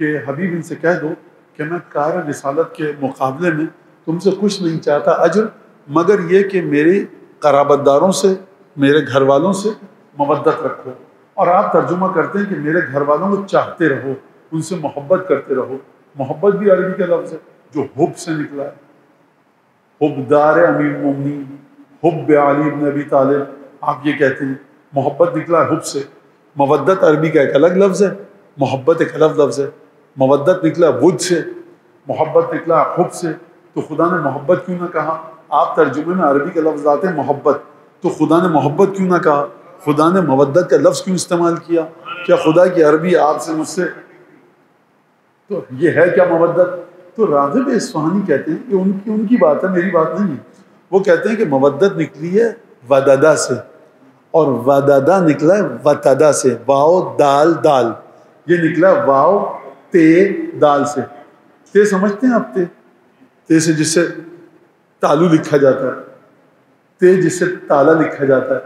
کہ حبیب ان سے کہہ دو کہ میں کار رسالت کے مقابلے میں تم سے کچھ نہیں چاہتا اجر، مگر یہ کہ میرے قرابت داروں سے، میرے گھر والوں سے مودت رکھو. اور آپ ترجمہ کرتے ہیں کہ میرے گھر والوں کو چاہتے رہو، ان سے محبت کرتے رہو. محبت بھی عربی کا لفظ ہے جو حب سے نکلا ہے. حب دار امیر المومنین، حب علی بن ابی طالب، آپ یہ کہتے ہیں محبت نکلا ہے حب سے. مودت عربی کا ایک الگ لفظ ہے، محبت ایک الگ لفظ ہے. مودت نکلا ود سے، محبت نکلا حب سے. تو خدا نے محبت کیوں نہ کہا؟ آپ ترجمے میں عربی کا لفظ آتے ہیں محبت، تو خدا نے محبت کیوں نہ کہا؟ خدا نے مودت کا لفظ کیوں استعمال کیا؟ کیا خدا کی عربی آپ سے مجھ سے تو یہ ہے کیا مودت؟ تو راغب اصفہانی کہتے ہیں کہ ان کی بات ہے، میری بات نہیں ہے. وہ کہتے ہیں کہ مودت نکلی ہے وددہ سے، اور وددہ نکلا ہے وتدہ سے. واو دال دال، یہ نکلا ہے واو تے دال سے. تے سمجھتے ہیں آپ؟ تے سے جس سے تالو لکھا جاتا ہے، تے جس سے تالا لکھا جاتا ہے.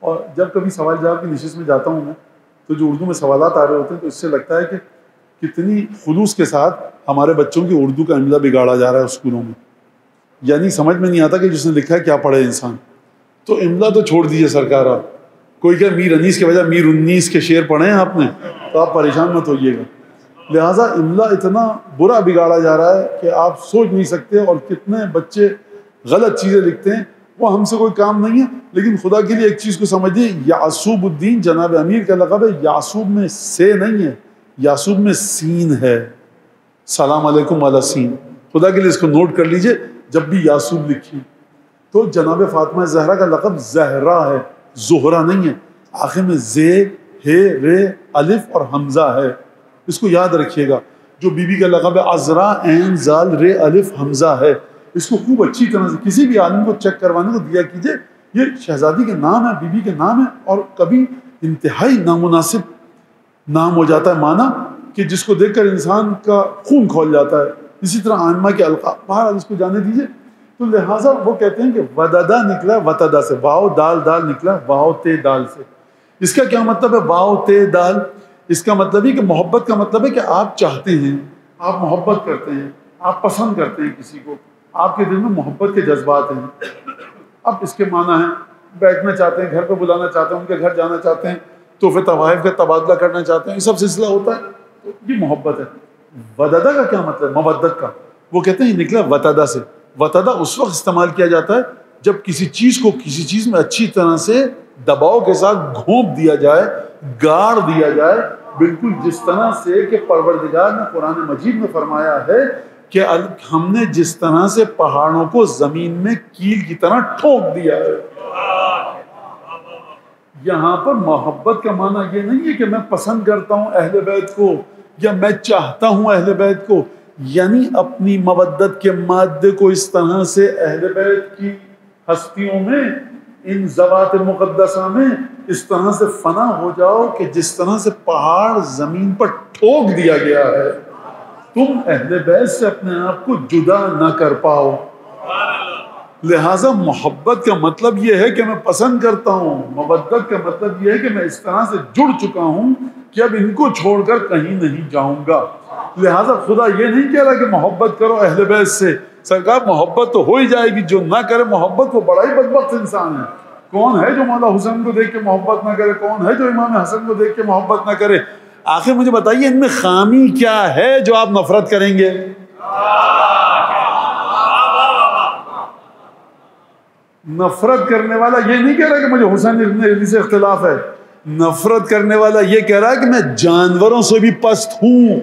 اور جب کبھی سوال جواب کی نشست میں جاتا ہوں میں، تو جو اردو میں سوالات آ رہے ہوتے ہیں تو اس سے لگتا ہے کہ کتنی خلوص کے ساتھ ہمارے بچوں کی اردو کا املا بگاڑا جا رہا ہے اسکولوں میں. یعنی سمجھ میں نہیں آتا کہ جس نے لکھا ہے کیا پڑھے انسان. تو املا تو چھوڑ دیجئے سرکار، آپ کوئی کہ میر انیس کے بجائے میر انیس کے شعر پڑھے ہیں آپ نے، تو آپ پریشان مت ہوئیے گا. لہٰذا املا اتنا برا بگاڑا جا رہا ہے کہ آپ سوچ نہیں سکتے. اور کتنے بچے غلط چیزیں لکھتے ہیں، وہ ہم سے کوئی کام نہیں ہے. لیکن خدا کے لیے ایک چیز کو سمجھیے، یعصوب الدین جناب امیر کا لقب ہے. یعصوب میں سے نہیں ہے، یعصوب میں سین ہے. سلام علیکم والا سین، خدا کے لیے اس کو نوٹ کر لیجئے جب بھی یعصوب لکھی. تو جناب فاطمہ زہرا کا لقب زہرا ہے، زہرا نہیں ہے. آخر میں زے ہے رے الف اور حمزہ ہے، اس کو یاد رکھیے گا. جو بی بی کا لقب ہے عذرا عین زال رے الف حمزہ ہے. اس کو خوب اچھی طرح سے کسی بھی عالم کو چیک کروانے کو دیا کیجئے. یہ شہزادی کے نام ہے، بی بی کے نام ہے، اور کبھی انتہائی نامناسب نام ہو جاتا ہے مانا کہ جس کو دیکھ کر انسان کا خون کھول جاتا ہے. اسی طرح عامہ کے القاب، بہرحال اس کو جانے دیجئے. تو لہٰذا وہ کہتے ہیں کہ وددا نکلا وتدا سے، واو دال دال نکلا واو تے دال سے۔ اس کا کیا مطلب ہے واو تے دال؟ اس کا مطلب ہے کہ محبت کا مطلب ہے کہ آپ چاہتے ہیں، آپ محبت کرتے ہیں، آپ پسند کرتے ہیں کسی کو، آپ کے دل میں محبت کے جذبات ہیں۔ اب اس کے معنی ہیں بیٹھنا چاہتے ہیں، گھر پہ بلانا چاہتے ہیں، ان کے گھر جانا چاہتے ہیں، تحفے تحائف کا تبادلہ کرنا چاہتے ہیں، یہ سب سلسلہ ہوتا ہے، تو یہ محبت ہے۔ وددا کا کیا مطلب؟ مودت کا، وہ کہتے ہیں یہ نکلا وتدا سے۔ وتدا اس وقت استعمال کیا جاتا ہے جب کسی چیز کو کسی چیز میں اچھی طرح سے دباؤ کے ساتھ گھونپ دیا جائے، گاڑ دیا جائے، بالکل جس طرح سے کہ پروردگار نے قرآن مجید میں فرمایا ہے کہ ہم نے جس طرح سے پہاڑوں کو زمین میں کیل کی طرح ٹھونک دیا ہے۔ یہاں پر محبت کا معنی یہ نہیں ہے کہ میں پسند کرتا ہوں اہل بیت کو یا میں چاہتا ہوں اہل بیت کو، یعنی اپنی مودت کے مادے کو اس طرح سے اہل بیت کی ہستیوں میں، ان ذوات مقدسہ میں اس طرح سے فنا ہو جاؤ کہ جس طرح سے پہاڑ زمین پر ٹھوک دیا گیا ہے، تم اہل بیت سے اپنے آپ کو جدا نہ کر پاؤ۔ لہٰذا محبت کا مطلب یہ ہے کہ میں پسند کرتا ہوں، مودت کا مطلب یہ ہے کہ میں اس طرح سے جڑ چکا ہوں کہ اب ان کو چھوڑ کر کہیں نہیں جاؤں گا۔ لہٰذا خدا یہ نہیں کہہ رہا کہ محبت کرو اہل بیت سے، سرکار محبت تو ہو ہی جائے گی، جو نہ کرے محبت وہ بڑا ہی بدبخت انسان ہے۔ کون ہے جو مولا حسین کو دیکھ کے محبت نہ کرے؟ کون ہے جو امام حسن کو دیکھ کے محبت نہ کرے؟ آخر مجھے بتائیے ان میں خامی کیا ہے جو آپ نفرت کریں گے؟ نفرت کرنے والا یہ نہیں کہہ رہا کہ مجھے حسین ابن علی سے اختلاف ہے، نفرت کرنے والا یہ کہہ رہا ہے کہ میں جانوروں سے بھی پست ہوں،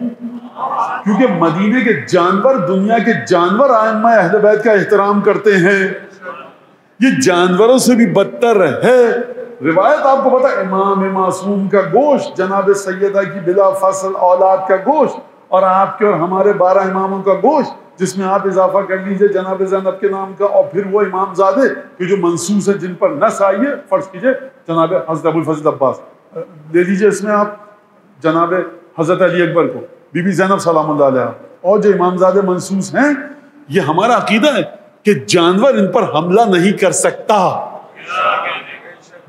کیونکہ مدینے کے جانور، دنیا کے جانور ائمہ اہل بیت کا احترام کرتے ہیں، یہ جانوروں سے بھی بدتر ہے۔ روایت آپ کو پتا، امام معصوم کا گوشت، جناب سیدہ کی بلا فصل اولاد کا گوشت، اور آپ کے اور ہمارے 12 اماموں کا گوشت، جس میں آپ اضافہ کر لیجئے جناب زینب کے نام کا، اور پھر وہ امام زادے کہ جو منصوص ہے جن پر نص آئی ہے، فرض کیجئے جناب حضرت ابوالفضل عباس، لے لیجئے اس میں آپ جناب حضرت علی اکبر کو، بی بی زینب سلام اللہ علیہ، اور جو امام زادے منصوص ہیں، یہ ہمارا عقیدہ ہے کہ جانور ان پر حملہ نہیں کر سکتا،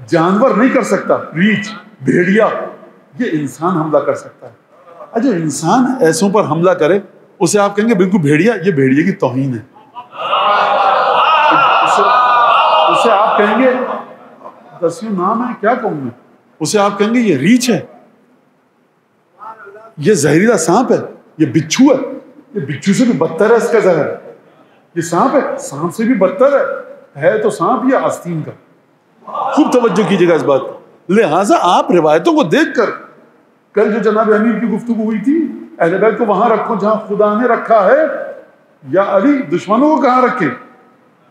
جانور نہیں کر سکتا، ریچھ، بھیڑیا، یہ انسان حملہ کر سکتا ہے۔ جو انسان ایسوں پر حملہ کرے اسے آپ کہیں گے بالکل بھیڑیا، یہ بھیڑیے کی توہین ہے، اسے آپ کہیں گے دسیوں نام ہے کیا کہوں میں، اسے آپ کہیں گے یہ ریچھ ہے، یہ زہریلا سانپ ہے، یہ بچھو ہے، یہ بچھو سے بھی بدتر ہے اس کا زہر، یہ سانپ ہے، سانپ سے بھی بدتر ہے تو سانپ یہ آستین کا۔ خوب توجہ کیجیے گا اس بات۔ لہٰذا آپ روایتوں کو دیکھ کر، کل جو جناب امیر کی گفتگو ہوئی تھی، اہل بیت کو وہاں رکھو جہاں خدا نے رکھا ہے، یا علی دشمنوں کو کہاں رکھے،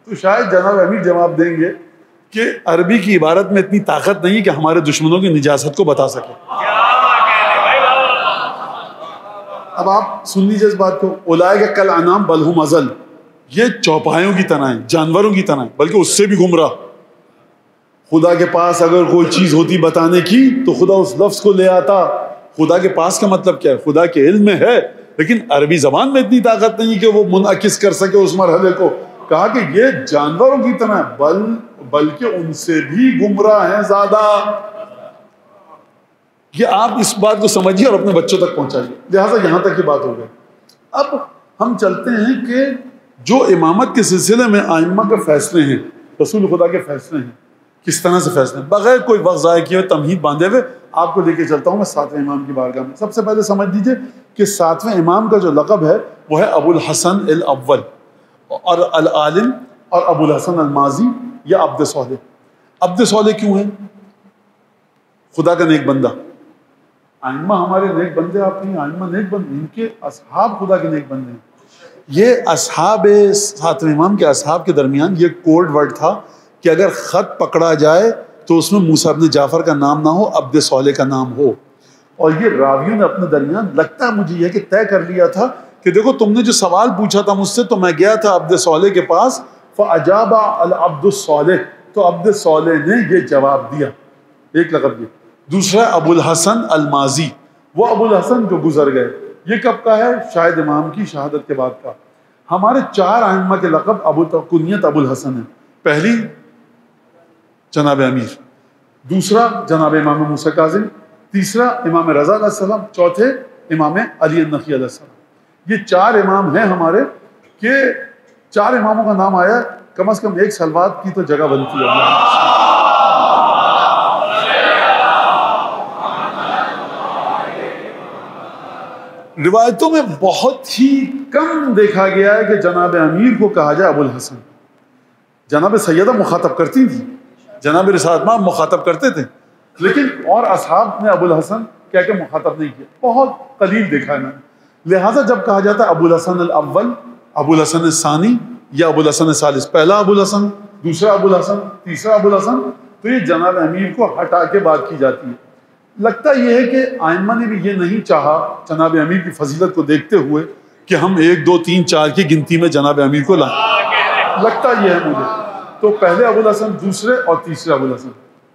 تو شاید جناب امیر جواب دیں گے کہ عربی کی عبارت میں اتنی طاقت نہیں کہ ہمارے دشمنوں کی نجاست کو بتا سکے۔ اب آپ سن لیجیے اس بات کو، اولئک کالانعام بل ھم اضل، یہ چوپایوں کی طرح ہیں، جانوروں کی طرح ہیں، بلکہ اس سے بھی گمراہ۔ خدا کے پاس اگر کوئی چیز ہوتی بتانے کی تو خدا اس لفظ کو لے آتا۔ خدا کے پاس کا مطلب کیا ہے؟ خدا کے علم میں ہے، لیکن عربی زبان میں اتنی طاقت نہیں کہ وہ منعکس کر سکے اس مرحلے کو۔ کہا کہ یہ جانوروں کی طرح بلکہ ان سے بھی گمراہ ہیں زیادہ۔ یہ آپ اس بات کو سمجھیے اور اپنے بچوں تک پہنچائیے۔ لہٰذا یہاں تک یہ بات ہو گئی۔ اب ہم چلتے ہیں کہ جو امامت کے سلسلے میں ائمہ کے فیصلے ہیں، رسول خدا کے فیصلے ہیں، کس طرح سے فیصلے ہیں، بغیر کوئی وقت ضائع کیے ہوئے تمہید باندھے ہوئے آپ کو لے کے چلتا ہوں میں 7ویں امام کی بارگاہ میں۔ سب سے پہلے سمجھ لیجیے کہ 7ویں امام کا جو لقب ہے وہ ہے ابو الحسن الاول اور العالم اور ابو الحسن الماضی یا عبد صالح۔ عبد صالح کیوں ہے؟ خدا کا نیک بندہ۔ ائمہ ہمارے نیک بندے آپ نہیں، ائمہ نیک بندے، ان کے اصحاب خدا کے نیک بندے ہیں۔ یہ اصحاب 7ویں امام کے اصحاب کے درمیان یہ کوڈ ورڈ تھا کہ اگر خط پکڑا جائے تو اس میں موسیٰ ابن جعفر کا نام نہ ہو، عبد صالح کا نام ہو۔ اور یہ راویوں نے اپنے درمیان، لگتا ہے مجھے یہ کہ طے کر لیا تھا کہ دیکھو تم نے جو سوال پوچھا تھا مجھ سے تو میں گیا تھا عبد صالح کے پاس، فَأَجَابَ الْعَبْدُ الصَّالِحِ، تو عبد صالح نے یہ جواب دیا، ایک لقب یہ۔ دوسرا ابو الحسن الماضی، وہ ابو الحسن جو گزر گئے، یہ کب کا ہے؟ شاید امام کی شہادت کے بعد کا۔ ہمارے 4 ائمہ کے لقب کنیت ابو الحسن ہے. پہلی جناب امیر، دوسرا جناب امام موسیٰ کاظم، تیسرا امام رضا علیہ السلام، چوتھے امام علی النقی علیہ السلام. یہ 4 امام ہیں ہمارے، کہ 4 اماموں کا نام آیا، کم از کم ایک صلوات کی تو جگہ بنتی ہے. روایتوں میں بہت ہی کم دیکھا گیا ہے کہ جناب امیر کو کہا جائے ابو الحسن. جناب سیدہ مخاطب کرتی تھی، جناب رسالت مآب مخاطب کرتے تھے، لیکن اور اصحاب نے ابو الحسن کہہ کے مخاطب نہیں کیا، بہت قلیل دیکھا ہے میں نے. لہٰذا جب کہا جاتا ہے ابو الحسن الاول، ابو الحسن الثانی یا ابو الحسن الثالث، پہلا ابو الحسن، دوسرا ابو الحسن، تیسرا ابو الحسن، تو یہ جناب امیر کو ہٹا کے بات کی جاتی ہے. لگتا یہ ہے کہ آئمہ نے بھی یہ نہیں چاہا جناب امیر کی فضیلت کو دیکھتے ہوئے کہ ہم 1 2 3 4 کی گنتی میں جناب امیر کو لائیں. لگتا یہ ہے مجھے. تو پہلے ابو الحسن، دوسرے اور تیسرے ابو الحسن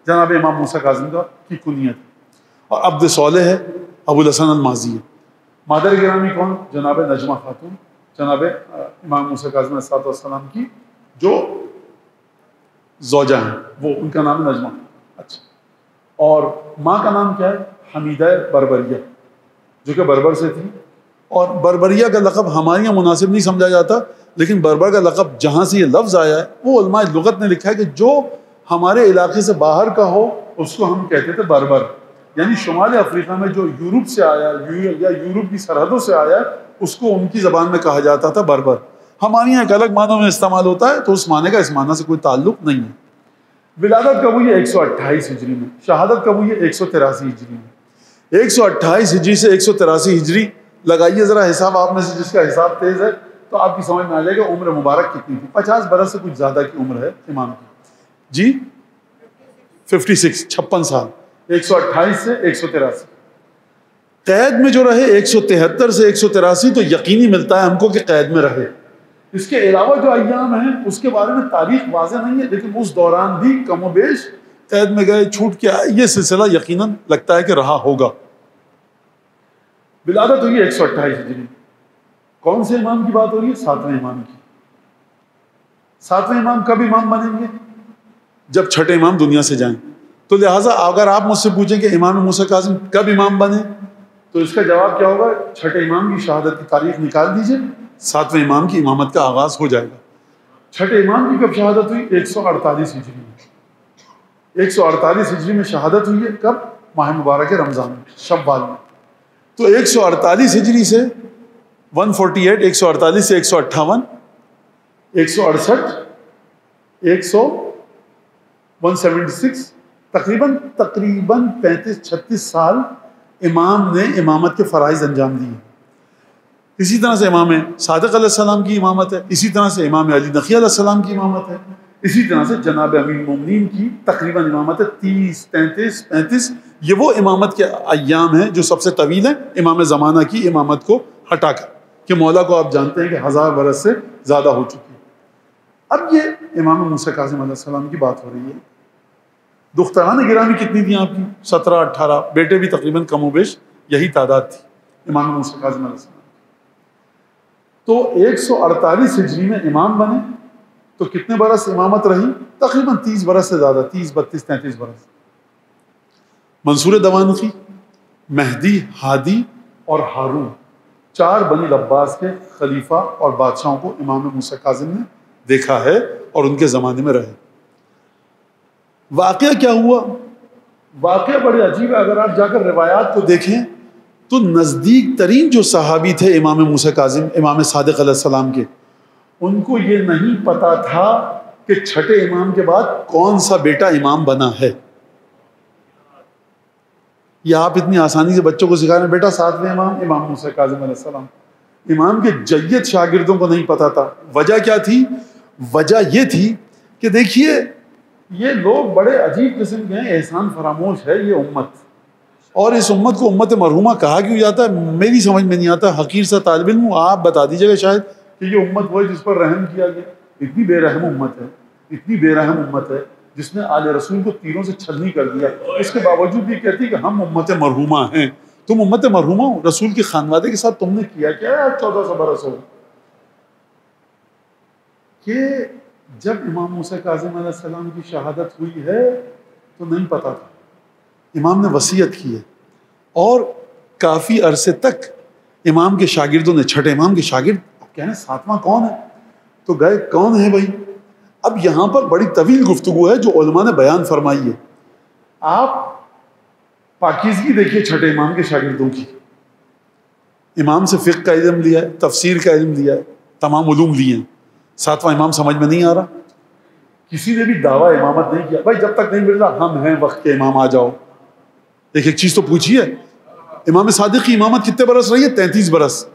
جناب امام موسیٰ کاظم کا کی کنیت. اور عبد صالح ہے، ابو الحسن الماضی ہے. مادر گرامی کون؟ جناب نجمہ خاتون، جناب امام موسیٰ کاظم علیہ السلام کی جو زوجہ ہیں، وہ ان کا نام نجمہ. اچھا، اور ماں کا نام کیا ہے؟ حمیدہ بربریہ، جو کہ بربر سے تھی. اور بربریہ کا لقب ہمارے یہاں مناسب نہیں سمجھا جاتا، لیکن بربر کا لقب جہاں سے یہ لفظ آیا ہے وہ علماء لغت نے لکھا ہے کہ جو ہمارے علاقے سے باہر کا ہو اس کو ہم کہتے تھے بربر. یعنی شمال افریقہ میں جو یورپ سے آیا یا یورپ کی سرحدوں سے آیا اس کو ان کی زبان میں کہا جاتا تھا بربر. ہمارے یہاں ایک الگ معنوں میں استعمال ہوتا ہے، تو اس معنی کا اس معنی سے کوئی تعلق نہیں ہے. ولادت کب ہوئی ہے؟ 128 ہجری میں. شہادت کب ہوئی ہے؟ 183 ہجری میں. 128 ہجری سے 183 ہجری لگائیے ذرا حساب، آپ میں سے جس کا حساب تیز ہے تو آپ کی سمجھ میں آ جائے گا عمر مبارک کتنی تھی. 50 برس سے کچھ زیادہ کی عمر ہے امام کی. جی 56، 56 سال. 128 سے 183. قید میں جو رہے 173 سے 183 تو یقینی ملتا ہے ہم کو کہ قید میں رہے. اس کے علاوہ جو ایام ہیں اس کے بارے میں تاریخ واضح نہیں ہے، لیکن اس دوران بھی کم و بیش قید میں گئے، چھوٹ کے آئے، یہ سلسلہ یقیناً لگتا ہے کہ رہا ہوگا. ولادت ہوئی 128 ہجری. کون سے امام کی بات ہو رہی ہے؟ 7ویں امام کی. 7ویں امام کب امام بنیں گے؟ جب چھٹے امام دنیا سے جائیں. تو لہٰذا اگر آپ مجھ سے پوچھیں کہ امام موسیٰ کاظم کب امام بنے، تو اس کا جواب کیا ہوگا؟ چھٹے امام کی شہادت کی تاریخ نکال دیجئے، 7ویں امام کی امامت کا آغاز ہو جائے گا. چھٹے امام کی کب شہادت ہوئی؟ 148 ہجری میں. 148 ہجری میں شہادت ہوئی ہے. کب؟ ماہ مبارک رمضان میں، شوال میں. تو 148 ہجری سے 148، 148 سے 158، 168، 176، تقریباً 35-36 سال امام نے امامت کے فرائض انجام دیے. اسی طرح سے امام صادق علیہ السلام کی امامت ہے، اسی طرح سے امام علی نقی علیہ السلام کی امامت ہے، اسی طرح سے جناب امیر المومنین کی تقریباً امامت ہے 30، 33، 35. یہ وہ امامت کے ایام ہیں جو سب سے طویل ہیں امام زمانہ کی امامت کو ہٹا کر، کہ مولا کو آپ جانتے ہیں کہ 1000 برس سے زیادہ ہو چکی ہے. اب یہ امام موسیٰ کاظم علیہ السلام کی بات ہو رہی ہے. دختران گرامی کتنی تھیں آپ کی؟ 17، 18. بیٹے بھی تقریباً کم و بیش یہی تعداد تھی امام موسیٰ کاظم علیہ السلام. تو 148 ہجری میں امام بنے تو کتنے برس امامت رہی؟ تقریباً 30 برس سے زیادہ، 30، 32، 33 برس. منصور دوانقی، مہدی، ہادی اور ہارون، 4 بنی العباس کے خلیفہ اور بادشاہوں کو امام موسیٰ کاظم نے دیکھا ہے اور ان کے زمانے میں رہے. واقعہ کیا ہوا؟ واقعہ بڑے عجیب ہے. اگر آپ جا کر روایات کو دیکھیں تو نزدیک ترین جو صحابی تھے امام موسیٰ کاظم، امام صادق علیہ السلام کے، ان کو یہ نہیں پتا تھا کہ چھٹے امام کے بعد کون سا بیٹا امام بنا ہے. یہ آپ اتنی آسانی سے بچوں کو سکھا رہے ہیں، بیٹا 7ویں امام امام موسیٰ کاظم علیہ السلام. امام کے جید شاگردوں کو نہیں پتا تھا. وجہ کیا تھی؟ وجہ یہ تھی کہ دیکھیے یہ لوگ بڑے عجیب قسم کے ہیں، احسان فراموش ہے یہ امت. اور اس امت کو امت مرحومہ کہا کیوں جاتا ہے میری سمجھ میں نہیں آتا. حقیر سا طالب علم ہوں، آپ بتا دیجیے گا شاید کہ یہ امت وہ ہے جس پر رحم کیا گیا. اتنی بے رحم امت ہے، اتنی بے رحم امت ہے جس نے آل رسول کو تیروں سے چھلنی کر دیا. اس کے باوجود بھی کہتی کہ ہم امت مرحومہ ہیں. تم امت مرحومہ ہو، رسول کے خانوادے کے ساتھ تم نے کیا کیا ہے؟ 1400 برس ہو. کہ جب امام موسیٰ کاظم علیہ السلام کی شہادت ہوئی ہے تو نہیں پتا تھا. امام نے وصیت کی ہے اور کافی عرصے تک امام کے شاگردوں نے, چھٹے امام کے شاگرد کہہ رہے ہیں 7واں کون ہے, تو گئے کون ہے بھائی. اب یہاں پر بڑی طویل گفتگو ہے جو علماء نے بیان فرمائی ہے. آپ پاکیزگی دیکھیے چھٹے امام کے شاگردوں کی. امام سے فقہ کا علم لیا ہے, تفسیر کا علم لیا ہے, تمام علوم لیے ہیں. 7واں امام سمجھ میں نہیں آ رہا. کسی نے بھی دعویٰ امامت نہیں کیا. بھائی جب تک نہیں مل رہا ہم ہیں وقت کے امام, آ جاؤ. ایک چیز تو پوچھیے, امام صادق کی امامت کتنے برس رہی ہے؟ 33 برس.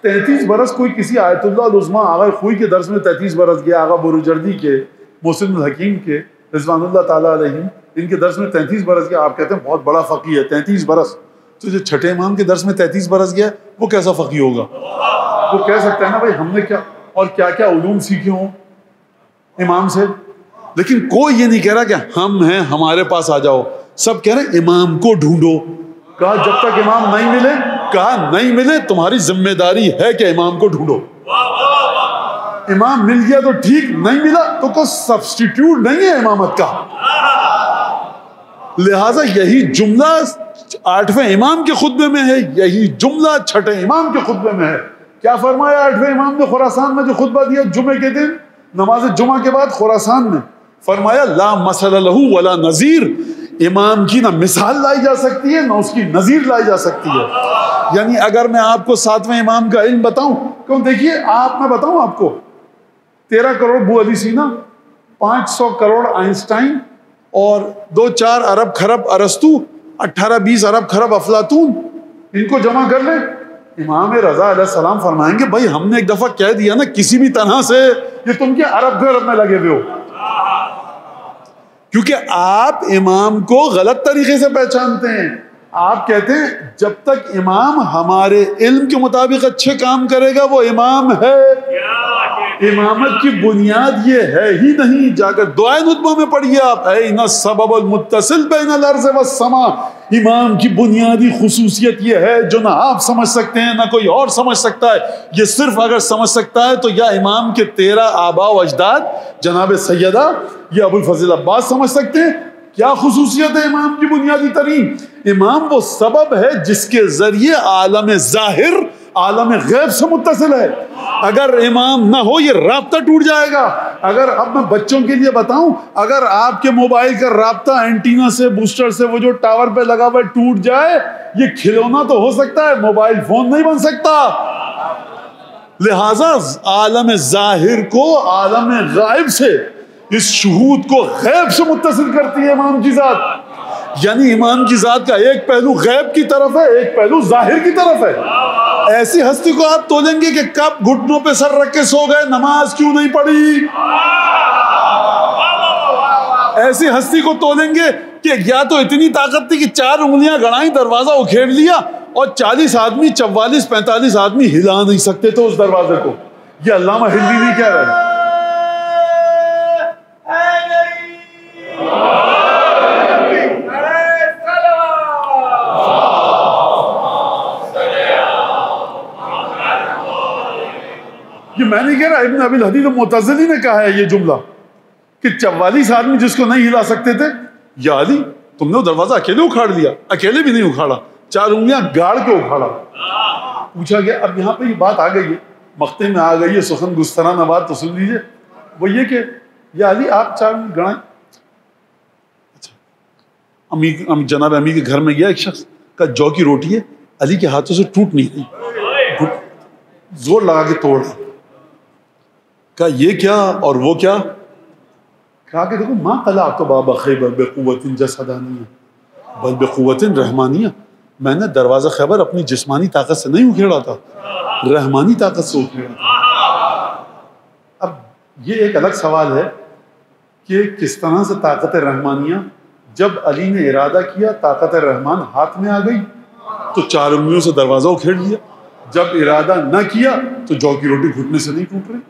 33 برس کوئی کسی آیت اللہ العظمیٰ آغا خوئی کے درس میں 33 برس گیا, آغا بروجردی کے, محسن الحکیم کے, رضوان اللہ تعالیٰ علیہم, ان کے درس میں 33 برس گیا. آپ کہتے ہیں بہت بڑا فقیہ ہے 33 برس. تو جو چھٹے امام کے درس میں 33 برس گیا وہ کیسا فقیہ ہوگا؟ وہ کہہ سکتا ہے نا بھائی ہم نے کیا اور کیا کیا علوم سیکھے ہوں امام سے. لیکن کوئی یہ نہیں کہہ رہا کہ ہم ہیں ہمارے پاس آ جاؤ. سب کہہ رہے امام کو ڈھونڈو. کہا جب تک امام نہیں ملے, کہا نہیں ملے تمہاری ذمہ داری ہے کہ امام کو ڈھونڈو. امام مل گیا تو ٹھیک, نہیں ملا تو کوئی سبسٹیٹیوٹ نہیں ہے امامت کا. لہٰذا یہی جملہ 8ویں امام کے خطبے میں ہے, یہی جملہ چھٹے امام کے خطبے میں ہے. کیا فرمایا 8ویں امام نے خراسان میں جو خطبہ دیا جمعے کے دن نماز جمعہ کے بعد خراسان میں؟ فرمایا لا مثل لہ ولا نظیر. امام کی نہ مثال لائی جا سکتی ہے نہ اس کی نظیر لائی جا سکتی ہے. یعنی اگر میں آپ کو 7ویں امام کا علم بتاؤں, کیوں دیکھیے آپ, میں بتاؤں آپ کو 13 کروڑ ابو علی سینا, 500 کروڑ آئنسٹائن اور 2-4 ارب خرب ارسطو, 18-20 ارب خرب افلاطون, ان کو جمع کر لیں. امام رضا علیہ السلام فرمائیں گے بھائی ہم نے ایک دفعہ کہہ دیا نا کسی بھی طرح سے یہ تم کے ارب خرب میں لگے ہوئے ہو, کیونکہ آپ امام کو غلط طریقے سے پہچانتے ہیں. آپ کہتے ہیں جب تک امام ہمارے علم کے مطابق اچھے کام کرے گا وہ امام ہے. امامت کی بنیاد یہ ہے ہی نہیں. جا کر دعائے ندبہ میں پڑھیے آپ, این السبب المتصل بین الارض والسماء. امام کی بنیادی خصوصیت یہ ہے جو نہ آپ سمجھ سکتے ہیں نہ کوئی اور سمجھ سکتا ہے. یہ صرف اگر سمجھ سکتا ہے تو یا امام کے 13 آباء و اجداد جناب سیدہ یا ابو الفضل عباس سمجھ سکتے ہیں. کیا خصوصیت ہے امام کی بنیادی ترین؟ امام وہ سبب ہے جس کے ذریعے عالم ظاہر عالم غیب سے متصل ہے. اگر امام نہ ہو یہ رابطہ ٹوٹ جائے گا. اگر اب میں بچوں کے لیے بتاؤں, اگر آپ کے موبائل کا رابطہ اینٹینا سے, بوسٹر سے, وہ جو ٹاور پہ لگا ہوا ٹوٹ جائے, یہ کھلونا تو ہو سکتا ہے, موبائل فون نہیں بن سکتا. لہذا عالم ظاہر کو عالم غائب سے, اس شہود کو غیب سے متصل کرتی ہے امام کی ذات. یعنی امام کی ذات کا ایک پہلو غیب کی طرف ہے, ایک پہلو ظاہر کی طرف ہے. ایسی ہستی کو آپ تولیں گے کہ کب گھٹنوں پہ سر رکھ کے سو گئے, نماز کیوں نہیں پڑھی. ایسی ہستی کو تولیں گے کہ یا تو اتنی طاقت تھی کہ 4 انگلیاں گڑائیں, دروازہ اکھیڑ لیا, اور 40 آدمی 44-45 آدمی ہلا نہیں سکتے تھے اس دروازے کو. یہ علامہ ہندی نہیں کہہ رہے. یہ میں نہیں کہہ رہا, ابن ابی الحدید معتزلی نے کہا ہے یہ جملہ کہ 44 آدمی جس کو نہیں ہلا سکتے تھے. یا علی تم نے وہ دروازہ اکیلے اکھاڑ لیا؟ اکیلے بھی نہیں اکھاڑا, 4 انگلیاں گاڑ کے اکھاڑا. پوچھا گیا, اب یہاں پہ یہ بات آ گئی ہے, مقطع میں آ گئی ہے, سخن گسترانہ بات تو سن لیجیے. وہ یہ کہ یا علی آپ 4 انگلی گڑائیں. اچھا, جناب امی کے گھر میں گیا ایک شخص کا, جو کی روٹی ہے علی کے ہاتھوں سے ٹوٹ نہیں رہی, زور لگا کے توڑ رہا. کہا یہ کیا اور وہ کیا؟ کہا کہ دیکھو ما قلعت باب خیبر بقوت جسدانیہ بل بقوت رحمانیہ. میں نے دروازہ خیبر اپنی جسمانی طاقت سے نہیں اکھیڑا تھا, رحمانی طاقت سے اکھیڑا تھا. اب یہ ایک الگ سوال ہے کہ کس طرح سے طاقت رحمانیہ, جب علی نے ارادہ کیا طاقت رحمان ہاتھ میں آ گئی تو 4 انگلیوں سے دروازہ اکھیڑ لیا. جب ارادہ نہ کیا تو جو کی روٹی گھٹنے سے نہیں ٹوٹ رہی.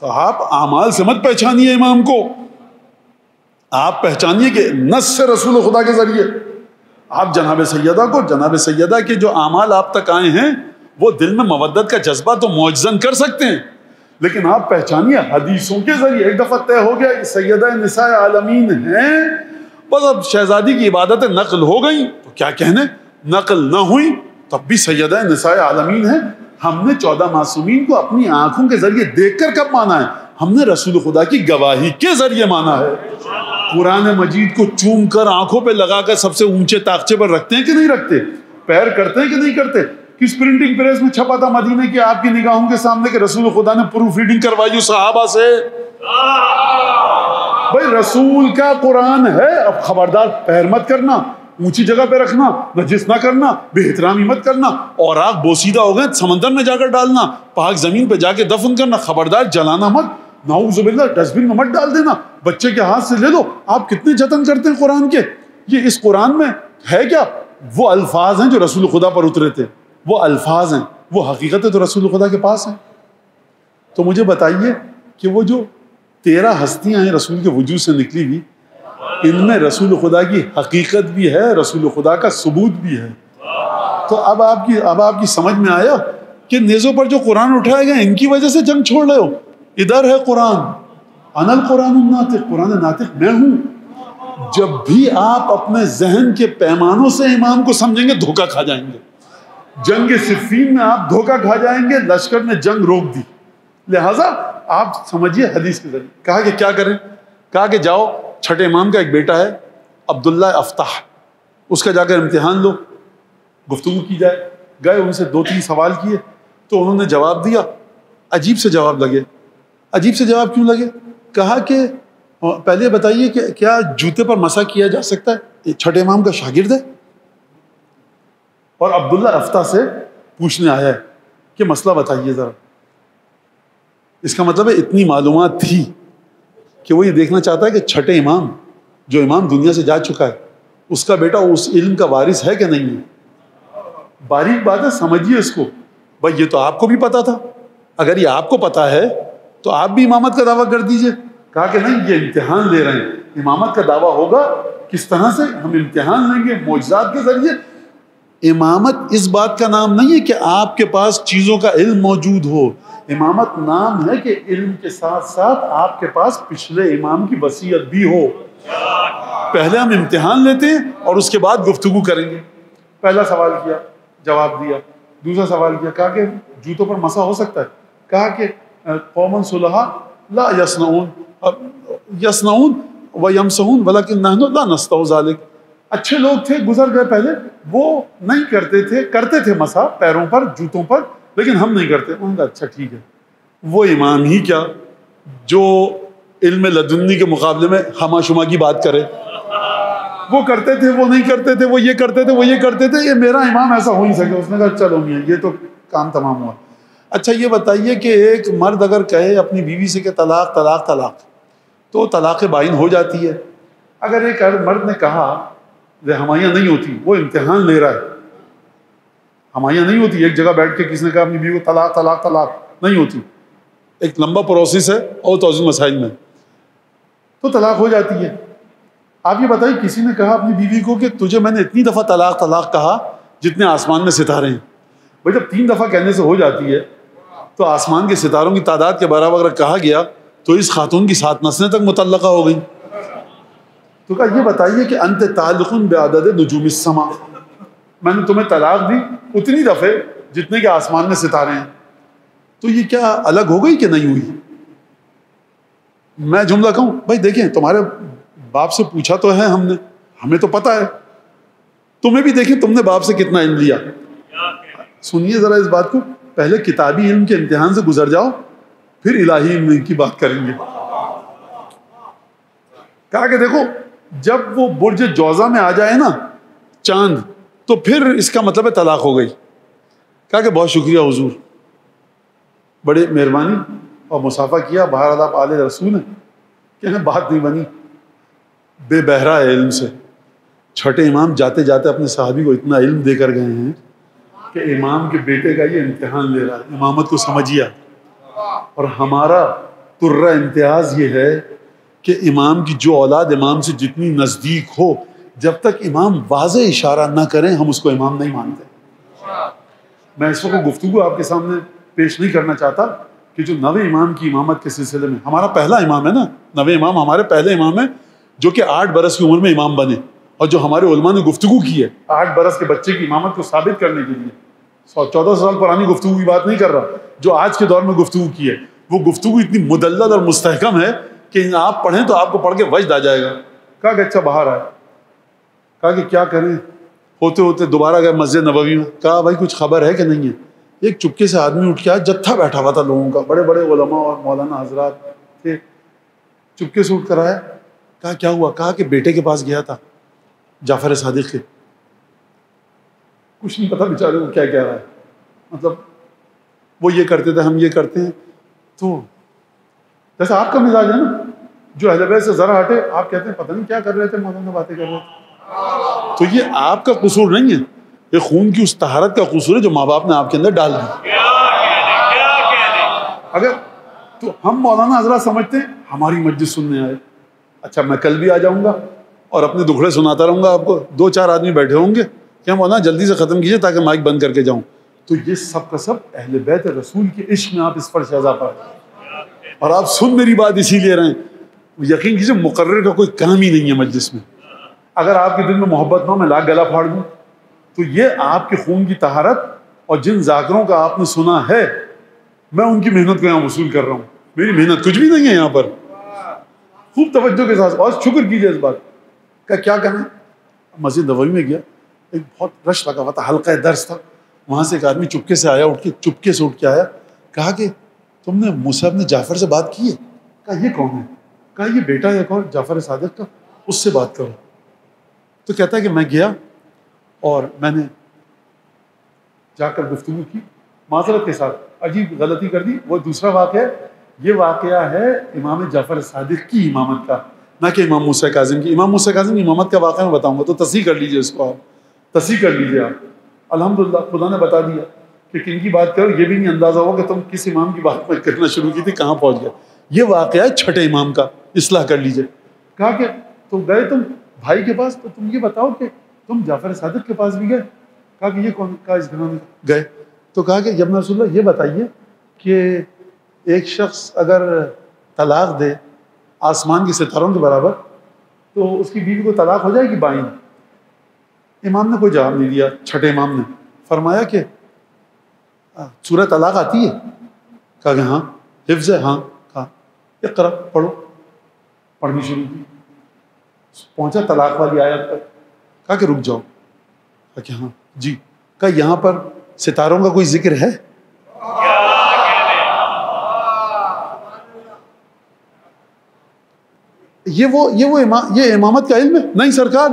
تو آپ اعمال سے مت پہچانیے امام کو, آپ پہچانیے کہ نص سے رسول خدا کے ذریعے. آپ جناب سیدہ کو, جناب سیدہ کے جو اعمال آپ تک آئے ہیں وہ دل میں مودت کا جذبہ تو معجزن کر سکتے ہیں, لیکن آپ پہچانیے حدیثوں کے ذریعے ایک دفعہ طے ہو گیا کہ سیدہ نساء عالمین ہیں، بس اب شہزادی کی عبادتیں نقل ہو گئیں تو کیا کہنے، نقل نہ ہوئی تب بھی سیدہ نساء عالمین ہیں۔ ہم نے 14 معصومین کو اپنی آنکھوں کے ذریعے دیکھ کر کب مانا ہے؟ ہم نے رسول خدا کی گواہی کے ذریعے مانا ہے۔ قرآن مجید کو چوم کر آنکھوں پہ لگا کر سب سے اونچے طاقچے پر رکھتے ہیں کہ نہیں رکھتے؟ پیر کرتے ہیں کہ نہیں کرتے؟ کس پرنٹنگ پریس میں چھپا تھا مدینے کی آپ کی نگاہوں کے سامنے کہ رسول خدا نے پروف ریڈنگ کروائی صحابہ سے؟ بھائی رسول کا قرآن ہے، اب خبردار پیر مت کرنا، اونچی جگہ پہ رکھنا، نجس نہ کرنا، بے احترامی مت کرنا، اور آگ بوسیدہ ہو گئے سمندر میں جا کر ڈالنا، پاک زمین پہ جا کے دفن کرنا، خبردار جلانا مت، نعوذ باللہ ڈسٹ بن میں مت ڈال دینا، بچے کے ہاتھ سے لے لو۔ آپ کتنے جتن کرتے ہیں قرآن کے؟ یہ اس قرآن میں ہے کیا؟ وہ الفاظ ہیں جو رسول خدا پر اترے تھے، وہ الفاظ ہیں، وہ حقیقت ہے تو رسول خدا کے پاس ہیں۔ تو مجھے بتائیے کہ وہ جو 13 ہستیاں ہیں رسول کے وجود سے نکلی ہوئی، ان میں رسول خدا کی حقیقت بھی ہے، رسول خدا کا ثبوت بھی ہے۔ تو اب آپ کی سمجھ میں آیا کہ نیزوں پر جو قرآن اٹھائے گئے ان کی وجہ سے جنگ چھوڑ رہے ہو؟ ادھر ہے قرآن، انا القرآن الناطق، قرآن ناطق میں ہوں۔ جب بھی آپ اپنے ذہن کے پیمانوں سے امام کو سمجھیں گے دھوکہ کھا جائیں گے۔ جنگ صفین میں آپ دھوکہ کھا جائیں گے، لشکر نے جنگ روک دی۔ لہٰذا آپ سمجھیے حدیث کے ذریعے کہا کہ کیا کریں؟ کہا کہ جاؤ، چھٹے امام کا ایک بیٹا ہے عبداللہ افتح، اس کا جا کر امتحان لو، گفتگو کی جائے۔ گئے، ان سے 2-3 سوال کیے تو انہوں نے جواب دیا، عجیب سے جواب لگے۔ عجیب سے جواب کیوں لگے؟ کہا کہ پہلے بتائیے کہ کیا جوتے پر مسح کیا جا سکتا ہے؟ چھٹے امام کا شاگرد ہے اور عبداللہ افتح سے پوچھنے آیا ہے کہ مسئلہ بتائیے ذرا۔ اس کا مطلب ہے اتنی معلومات تھی کہ وہ یہ دیکھنا چاہتا ہے کہ چھٹے امام، جو امام دنیا سے جا چکا ہے، اس کا بیٹا اس علم کا وارث ہے کہ نہیں ہے۔ باریک بات ہے، سمجھیے اس کو۔ بھائی یہ تو آپ کو بھی پتا تھا، اگر یہ آپ کو پتا ہے تو آپ بھی امامت کا دعویٰ کر دیجئے۔ کہا کہ نہیں، یہ امتحان لے رہے ہیں، امامت کا دعویٰ ہوگا کس طرح سے؟ ہم امتحان لیں گے معجزات کے ذریعے۔ امامت اس بات کا نام نہیں ہے کہ آپ کے پاس چیزوں کا علم موجود ہو، امامت نام ہے کہ علم کے ساتھ ساتھ آپ کے پاس پچھلے امام کی وصیت بھی ہو۔ پہلے ہم امتحان لیتے ہیں اور اس کے بعد گفتگو کریں گے۔ پہلا سوال کیا، جواب دیا۔ دوسرا سوال کیا، کہا کہ جوتوں پر مسح ہو سکتا ہے؟ کہا کہ قوم صلحاء لا یصنعون ویمسحون ولکن نحن لا نستطیع ذلک۔ اچھے لوگ تھے، گزر گئے پہلے، وہ نہیں کرتے تھے مسح پیروں پر، جوتوں پر، لیکن ہم نہیں کرتے۔ انہوں نے کہا اچھا ٹھیک ہے۔ وہ امام ہی کیا جو علم لدنی کے مقابلے میں ہما شما کی بات کرے؟ وہ کرتے تھے، وہ نہیں کرتے تھے، وہ یہ کرتے تھے، وہ یہ کرتے تھے، یہ میرا امام ایسا ہو نہیں سکتا۔ اس نے کہا چلو میاں یہ تو کام تمام ہوا۔ اچھا یہ بتائیے کہ ایک مرد اگر کہے اپنی بیوی سے کہ طلاق طلاق طلاق تو طلاق بائن ہو جاتی ہے۔ اگر ایک مرد نے کہا ہمایاں نہیں ہوتی، وہ امتحان لے رہا ہے، ہمایاں نہیں ہوتی، ایک جگہ بیٹھ کے کسی نے کہا اپنی بیوی کو طلاق طلاق طلاق نہیں ہوتی، ایک لمبا پروسیس ہے اور توضیح مسائل میں، تو طلاق ہو جاتی ہے۔ آپ یہ بتائیے کسی نے کہا اپنی بیوی کو کہ تجھے میں نے اتنی دفعہ طلاق طلاق کہا جتنے آسمان میں ستارے ہیں۔ بھائی جب 3 دفعہ کہنے سے ہو جاتی ہے تو آسمان کے ستاروں کی تعداد کے برابر اگر کہا گیا تو اس خاتون کی 7 نسلیں تک متعلقہ ہو گئیں۔ تو کہا یہ بتائیے کہ انت تعلق بعدد نجوم السماء، میں نے تمہیں طلاق دی اتنی دفعے جتنے کہ آسمان میں ستارے ہیں، تو یہ کیا الگ ہو گئی کہ نہیں ہوئی؟ میں جملہ کہوں، بھائی دیکھیں تمہارے باپ سے پوچھا تو ہے ہم نے، ہمیں تو پتہ ہے، تمہیں بھی دیکھیں تم نے باپ سے کتنا علم لیا۔ سنیے ذرا اس بات کو، پہلے کتابی علم کے امتحان سے گزر جاؤ پھر الہی علم کی بات کریں گے۔ کہا کہ دیکھو جب وہ برج جوزہ میں آ جائے نا چاند تو پھر اس کا مطلب ہے طلاق ہو گئی۔ کہا کہ بہت شکریہ حضور، بڑے مہربانی اور مصافحہ کیا، بہرحال آپ آل رسول ہیں، کہ بات نہیں بنی، بے بہرا ہے علم سے۔ چھٹے امام جاتے جاتے اپنے صحابی کو اتنا علم دے کر گئے ہیں کہ امام کے بیٹے کا یہ امتحان لے رہا ہے، امامت کو سمجھیا۔ اور ہمارا ترہ امتیاز یہ ہے کہ امام کی جو اولاد امام سے جتنی نزدیک ہو، جب تک امام واضح اشارہ نہ کریں ہم اس کو امام نہیں مانتے۔ میں اس وقت گفتگو آپ کے سامنے پیش نہیں کرنا چاہتا، کہ جو نویں امام کی امامت کے سلسلے میں ہمارا پہلا امام ہے نا، نویں امام ہمارے پہلے امام ہیں جو کہ 8 برس کی عمر میں امام بنے، اور جو ہمارے علماء نے گفتگو کی ہے 8 برس کے بچے کی امامت کو ثابت کرنے کے لیے، 1400 سال پرانی گفتگو کی بات نہیں کر رہا، جو آج کے دور میں گفتگو کی ہے، وہ گفتگو اتنی مدلل اور مستحکم ہے کہ آپ پڑھیں تو آپ کو پڑھ کے وجد آ جائے گا۔ کہا کہ اچھا باہر آئے، کہا کہ کیا کریں، ہوتے ہوتے دوبارہ گئے مسجد نبوی میں، کہا بھائی کچھ خبر ہے کہ نہیں ہے؟ ایک چپکے سے آدمی اٹھ کے آیا، جتھا بیٹھا ہوا تھا لوگوں کا، بڑے بڑے علماء اور مولانا حضرات تھے، چپکے سے اٹھ کر آیا، کہا کیا ہوا؟ کہا کہ بیٹے کے پاس گیا تھا جعفر صادق کے، کچھ نہیں پتا بیچارے کو کیا کہہ رہا ہے، مطلب وہ یہ کرتے تھے ہم یہ کرتے ہیں، تو جیسے آپ کا مزاج ہے نا، جو اہل بیت سے ذرا ہٹے آپ کہتے ہیں پتہ نہیں کیا کر رہے تھے، مولانا باتیں کر رہے تھے، تو یہ آپ کا قصور نہیں ہے، یہ خون کی اس طہارت کا قصور ہے جو ماں باپ نے آپ کے اندر ڈال دی۔ اگر تو ہم مولانا حضرات سمجھتے ہیں ہماری مجلس سننے آئے، اچھا میں کل بھی آ جاؤں گا اور اپنے دکھڑے سناتا رہوں گا آپ کو، 2-4 آدمی بیٹھے ہوں گے کہ مولانا جلدی سے ختم کیجیے تاکہ مائک بند کر کے جاؤں، تو یہ سب کا سب اہل بیت رسول کے عشق میں آپ اس پر شہزا پر، اور آپ سن میری بات اسی لیے رہے ہیں، یقین کیجیے مقرر کا کوئی کام ہی نہیں ہے مجلس میں، اگر آپ کے دل میں محبت نہ ہو میں لاکھ گلا پھاڑ دوں، تو یہ آپ کے خون کی طہارت اور جن ذاکروں کا آپ نے سنا ہے میں ان کی محنت کو یہاں وصول کر رہا ہوں، میری محنت کچھ بھی نہیں ہے یہاں پر، خوب توجہ کے ساتھ اور شکر کیجیے اس بات کا۔ کیا کرنا، مسجد نبوی میں گیا، ایک بہت رش لگا ہوا تھا، حلقہ درس تھا، وہاں سے ایک آدمی چپکے سے آیا، چپکے سے اٹھ کے آیا، کہا کہ تم نے موسیٰ ابن جعفر سے بات کی ہے؟ کہا یہ کون ہے؟ کہا یہ بیٹا ہے ایک اور جعفر صادق کا، اس سے بات کرو۔ تو کہتا ہے کہ میں گیا اور میں نے جا کر گفتگو کی، معذرت کے ساتھ عجیب غلطی کر دی، وہ دوسرا واقعہ ہے، یہ واقعہ ہے امام جعفر صادق کی امامت کا، نہ کہ امام موسیٰ کاظم کی۔ امام موسیٰ کاظم کی امامت کا واقعہ میں بتاؤں گا، تو تصحیح کر لیجئے اس کو، آپ تصحیح کر لیجئے آپ، الحمدللہ خدا نے بتا دیا کہ کن کی بات کرو، یہ بھی نہیں اندازہ ہو کہ تم کس امام کی بات میں کرنا شروع کی تھی کہاں پہنچ گیا۔ یہ واقعہ ہے چھٹے امام کا، اصلاح کر لیجئے۔ کہا کہ تو گئے تم بھائی کے پاس، تو تم یہ بتاؤ کہ تم جعفر صادق کے پاس بھی گئے؟ کہا کہ یہ کون؟ کہا اس گھرانے گئے۔ تو کہا کہ ابن رسول اللہ یہ بتائیے کہ ایک شخص اگر طلاق دے آسمان کے ستاروں کے برابر تو اس کی بیوی کو طلاق ہو جائے گی بائن؟ امام نے کوئی جواب نہیں دیا، چھٹے امام نے فرمایا کہ سورہ طلاق آتی ہے؟ کہا کہ ہاں۔ حفظ ہے؟ ہاں۔ کہا اقرا، پڑھو، پڑھنی شروع کی، پہنچا طلاق والی آیت پر، کہا کہ رک جاؤ، کہا کہ ہاں جی، کہا یہاں پر ستاروں کا کوئی ذکر ہے؟ یہ امامت کا علم ہے؟ نہیں سرکار،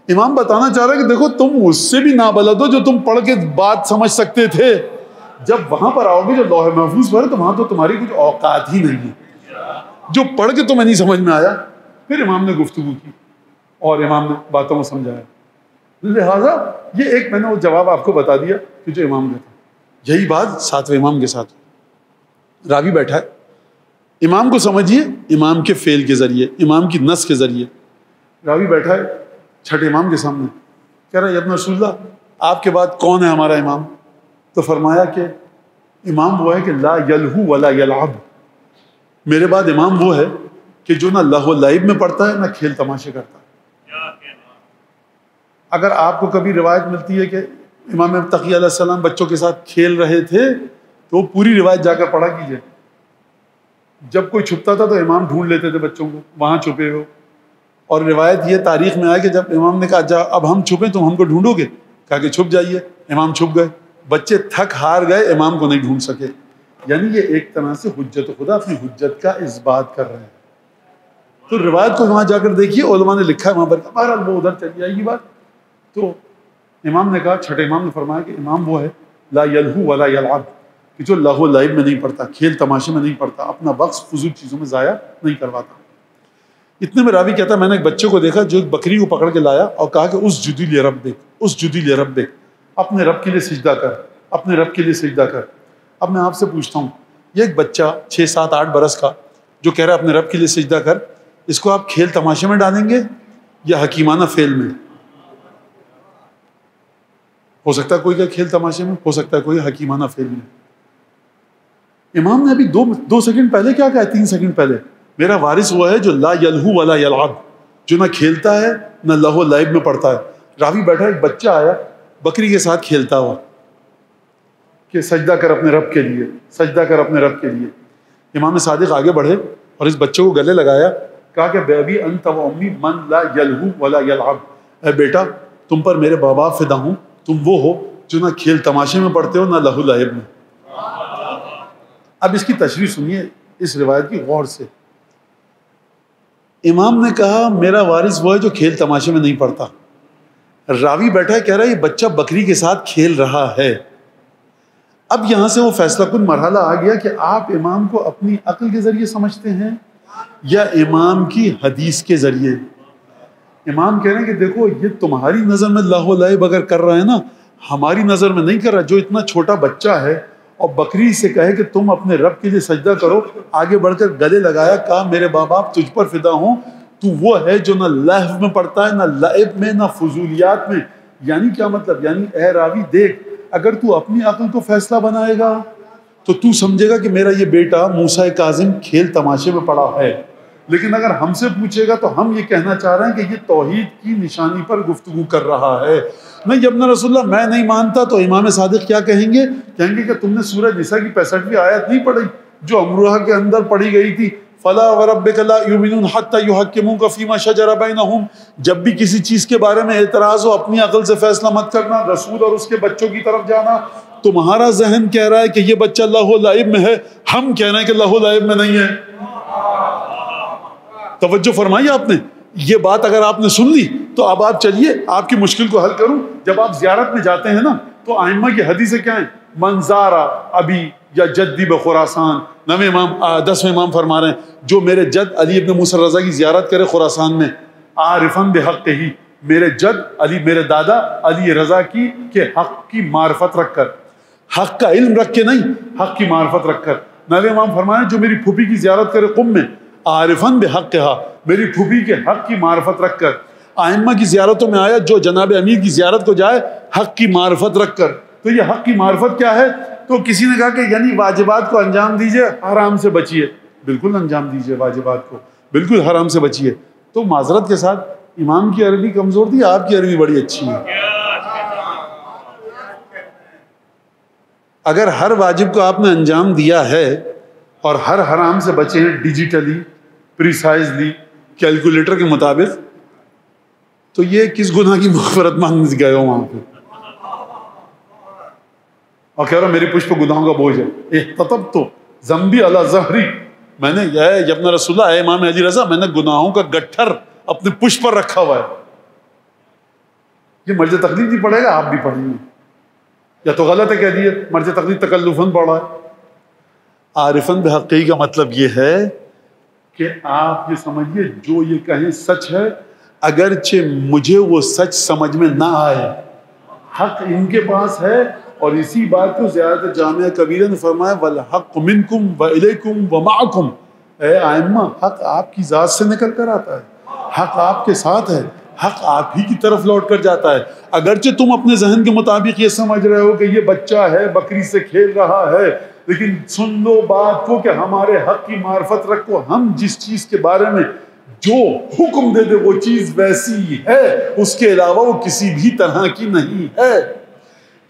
امام بتانا چاہ رہا ہے کہ دیکھو تم اس سے بھی نابلد ہو جو تم پڑھ کے بات سمجھ سکتے تھے، جب وہاں پر آؤ گے جو لوح محفوظ پر ہے تو وہاں تو تمہاری کچھ اوقات ہی نہیں ہے، جو پڑھ کے تمہیں نہیں سمجھ میں آیا۔ پھر امام نے گفتگو کی اور امام نے باتوں کو سمجھایا، لہٰذا یہ ایک میں نے وہ جواب آپ کو بتا دیا کہ جو امام نے تھا۔ یہی بات ساتویں امام کے ساتھ، راوی بیٹھا ہے، امام کو سمجھیے امام کے فعل کے ذریعے، امام کی نص کے ذریعے، راوی بیٹھا ہے چھٹے امام کے سامنے، کہہ رہا ہے ابن رسول اللہ آپ کے بعد کون ہے ہمارا امام؟ تو فرمایا کہ امام وہ ہے کہ لا یلہو ولا یلعب، میرے بعد امام وہ ہے کہ جو نہ لہو و لعب میں پڑتا ہے نہ کھیل تماشے کرتا ہے۔ اگر آپ کو کبھی روایت ملتی ہے کہ امام تقی علیہ السلام بچوں کے ساتھ کھیل رہے تھے تو وہ پوری روایت جا کر پڑھا کیجئے، جب کوئی چھپتا تھا تو امام ڈھونڈ لیتے تھے بچوں کو وہاں چھپے ہو، اور روایت یہ تاریخ میں آئے کہ جب امام نے کہا اب ہم چھپیں تم ہم کو ڈھونڈو گے، کہا کہ چھپ جائیے، امام چھپ گئے، بچے تھک ہار گئے، امام کو نہیں ڈھونڈ سکے، یعنی یہ ایک طرح سے حجت خدا اپنی حجت کا اثبات کر رہے ہیں۔ تو روایت کو وہاں جا کر دیکھیے، علماء نے لکھا ہے وہاں پر، بہرحال وہ ادھر چلی جائے گی بات۔ تو امام نے کہا، چھٹے امام نے فرمایا کہ امام وہ ہے لا یلہو ولا یلعب، کہ جو لہو لعب میں نہیں پڑتا، کھیل تماشے میں نہیں پڑتا، اپنا وقت فضول چیزوں میں ضائع نہیں کرواتا۔ اتنے میں راوی کہتا ہے میں نے ایک بچے کو دیکھا جو ایک بکری کو پکڑ کے لایا اور کہا کہ اس جدی لربک، اس جدی لربک، اپنے رب کے لیے سجدہ کر، اپنے رب کے لیے سجدہ کر۔ اب میں آپ سے پوچھتا ہوں، یہ ایک بچہ 6 7 8 برس کا جو کہہ رہا ہے اپنے رب کے لیے سجدہ کر، اس کو آپ کھیل تماشے میں ڈالیں گے یا حکیمانہ فعل میں؟ ہو سکتا ہے کوئی کہ کھیل تماشے میں، ہو سکتا ہے کوئی حکیمانہ فعل میں۔ امام نے ابھی دو سیکنڈ پہلے کیا کہا؟ 3 سیکنڈ پہلے میرا وارث وہ ہے جو لا یلہو ولا یلعب، جو نہ کھیلتا ہے نہ لہو لعب میں پڑتا ہے. راوی بیٹھا، ایک بچہ آیا بکری کے ساتھ کھیلتا ہوا کہ سجدہ کر اپنے رب کے لیے، سجدہ کر اپنے رب کے لیے. امام صادق آگے بڑھے اور اس بچے کو گلے لگایا، کہا کہ بیبی انت و امی من لا یلہو ولا یلعب، اے بیٹا تم پر میرے بابا فدا ہوں، تم وہ ہو جو نہ کھیل تماشے میں پڑھتے ہو نہ لہو لعب میں. اب اس کی تشریح سنیے اس روایت کی غور سے. امام نے کہا میرا وارث وہ ہے جو کھیل تماشے میں نہیں پڑتا. راوی بیٹھا ہے کہہ رہا ہے یہ بچہ بکری کے ساتھ کھیل رہا ہے. اب یہاں سے وہ فیصلہ کن مرحلہ آ گیا کہ آپ امام کو اپنی عقل کے ذریعے سمجھتے ہیں یا امام کی حدیث کے ذریعے. امام کہہ رہے ہیں کہ دیکھو یہ تمہاری نظر میں لہو لعب اگر کر رہا ہے نا، ہماری نظر میں نہیں کر رہا. جو اتنا چھوٹا بچہ ہے اور بکری سے کہے کہ تم اپنے رب کے لیے سجدہ کرو، آگے بڑھ کر گلے لگایا، کہا میرے باپ باپ تجھ پر فدا ہوں، تو وہ ہے جو نہ لہو میں پڑتا ہے نہ لعب میں نہ فضولیات میں. یعنی کیا مطلب؟ یعنی اے راوی دیکھ، اگر تو اپنی عقل کو فیصلہ بنائے گا تو تو سمجھے گا کہ میرا یہ بیٹا موسیٰ کاظم کھیل تماشے میں پڑا ہے، لیکن اگر ہم سے پوچھے گا تو ہم یہ کہنا چاہ رہے ہیں کہ یہ توحید کی نشانی پر گفتگو کر رہا ہے. نہیں ابن رسول اللہ میں نہیں مانتا، تو امام صادق کیا کہیں گے؟ کہیں گے کہ تم نے سورہ نساء کی 65ویں آیت نہیں پڑھی جو امروہہ کے اندر پڑھی گئی تھی، فلا وربک لا یؤمنون حتی یحکموک فیما شجر بینہم. جب بھی کسی چیز کے بارے میں اعتراض ہو اپنی عقل سے فیصلہ مت کرنا، رسول اور اس کے بچوں کی طرف جانا. تمہارا ذہن کہہ رہا ہے کہ یہ بچہ لہو لعب میں ہے، ہم کہہ رہے ہیں کہ لہو لعب میں نہیں ہے. توجہ فرمائی آپ نے. یہ بات اگر آپ نے سن لی تو اب آپ چلیے آپ کی مشکل کو حل کروں. جب آپ زیارت میں جاتے ہیں نا تو ائمہ کی حدیثیں کیا ہیں؟ من زارا ابی یا جدی بخراسان. 10ویں امام فرما رہے ہیں جو میرے جد علی ابن موسیٰ رضا کی زیارت کرے خراسان میں، عارفاً بحق ہی، میرے جد علی، میرے دادا علی رضا کی کے حق کی معرفت رکھ کر، حق کا علم رکھ کے نہیں، حق کی معرفت رکھ کر. 9ویں امام فرمائے جو میری پھوپھی کی زیارت کرے قم میں، عارفاً بحقہا، میری پھوپھی کے حق کی معرفت رکھ کر. ائمہ کی زیارتوں میں آیا جو جناب امیر کی زیارت کو جائے حق کی معرفت رکھ کر. تو یہ حق کی معرفت کیا ہے؟ تو کسی نے کہا کہ یعنی واجبات کو انجام دیجئے، حرام سے بچیے. بالکل انجام دیجئے واجبات کو، بالکل حرام سے بچیے. تو معذرت کے ساتھ امام کی عربی کمزور تھی، آپ کی عربی بڑی اچھی ہے. اگر ہر واجب کو آپ نے انجام دیا ہے اور ہر حرام سے بچے ہیں ڈیجیٹلی، پریسائزلی، کیلکولیٹر کے مطابق، تو یہ کس گناہ کی مغفرت مانگنے گئے ہو وہاں پہ؟ اور کہہ رہا میری پشت پہ گناہوں کا بوجھ ہے. احتطبت ذنبی علی ظہری، میں نے یہ ابن رسول اللہ، اے امام علی رضا، میں نے گناہوں کا گٹھر اپنے پشت پر رکھا ہوا ہے. یہ مرج تقلید نہیں پڑھے گا، آپ بھی پڑھیں گے. یا تو غلط ہے کہہ دیے، مرج تقلید تکلفاً پڑھا ہے. عارفاً بحقی کا مطلب یہ ہے کہ آپ یہ سمجھیے جو یہ کہیں سچ ہے، اگرچہ مجھے وہ سچ سمجھ میں نہ آئے، حق ان کے پاس ہے. اور اسی بات کو زیادہ جامعہ کبیرہ نے فرمایا والحق منکم والیکم ومعکم. اے ائمہ، حق آپ کی ذات سے نکل کر آتا ہے، حق آپ کے ساتھ ہے، حق آپ ہی کی طرف لوٹ کر جاتا ہے. اگرچہ تم اپنے ذہن کے مطابق یہ سمجھ رہے ہو کہ یہ بچہ ہے بکری سے کھیل رہا ہے، لیکن سن لو بات کو کہ ہمارے حق کی معرفت رکھو. ہم جس چیز کے بارے میں جو حکم دے دے وہ چیز ویسی ہے، اس کے علاوہ وہ کسی بھی طرح کی نہیں ہے.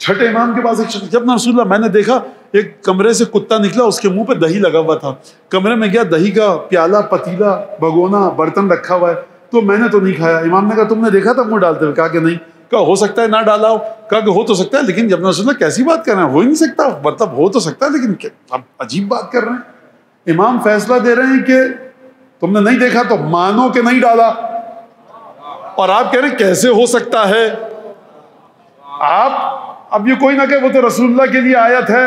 6 امام کے پاس ایک شخص، جب رسول اللہ میں نے دیکھا ایک کمرے سے کتا نکلا، اس کے منہ پہ دہی لگا ہوا تھا. کمرے میں گیا، دہی کا پیالہ، پتیلا، بھگونا، برتن رکھا ہوا ہے. تو میں نے تو نہیں کھایا. امام نے کہا تم نے دیکھا تھا منہ ڈالتے ہوئے؟ کہا کہ نہیں. کہا ہو سکتا ہے نہ ڈالا ہو. کہا کہ ہو تو سکتا ہے، لیکن جب رسول اللہ کیسی بات کر رہے ہیں؟ ہو ہی نہیں سکتا. مطلب ہو تو سکتا ہے لیکن اب عجیب بات کر رہے ہیں. امام فیصلہ دے رہے ہیں کہ تم نے نہیں دیکھا تو مانو کہ نہیں ڈالا، اور آپ کہہ رہے ہیں کیسے ہو سکتا ہے. آپ اب یہ کوئی نہ کہ وہ تو رسول اللہ کے لیے آیت ہے،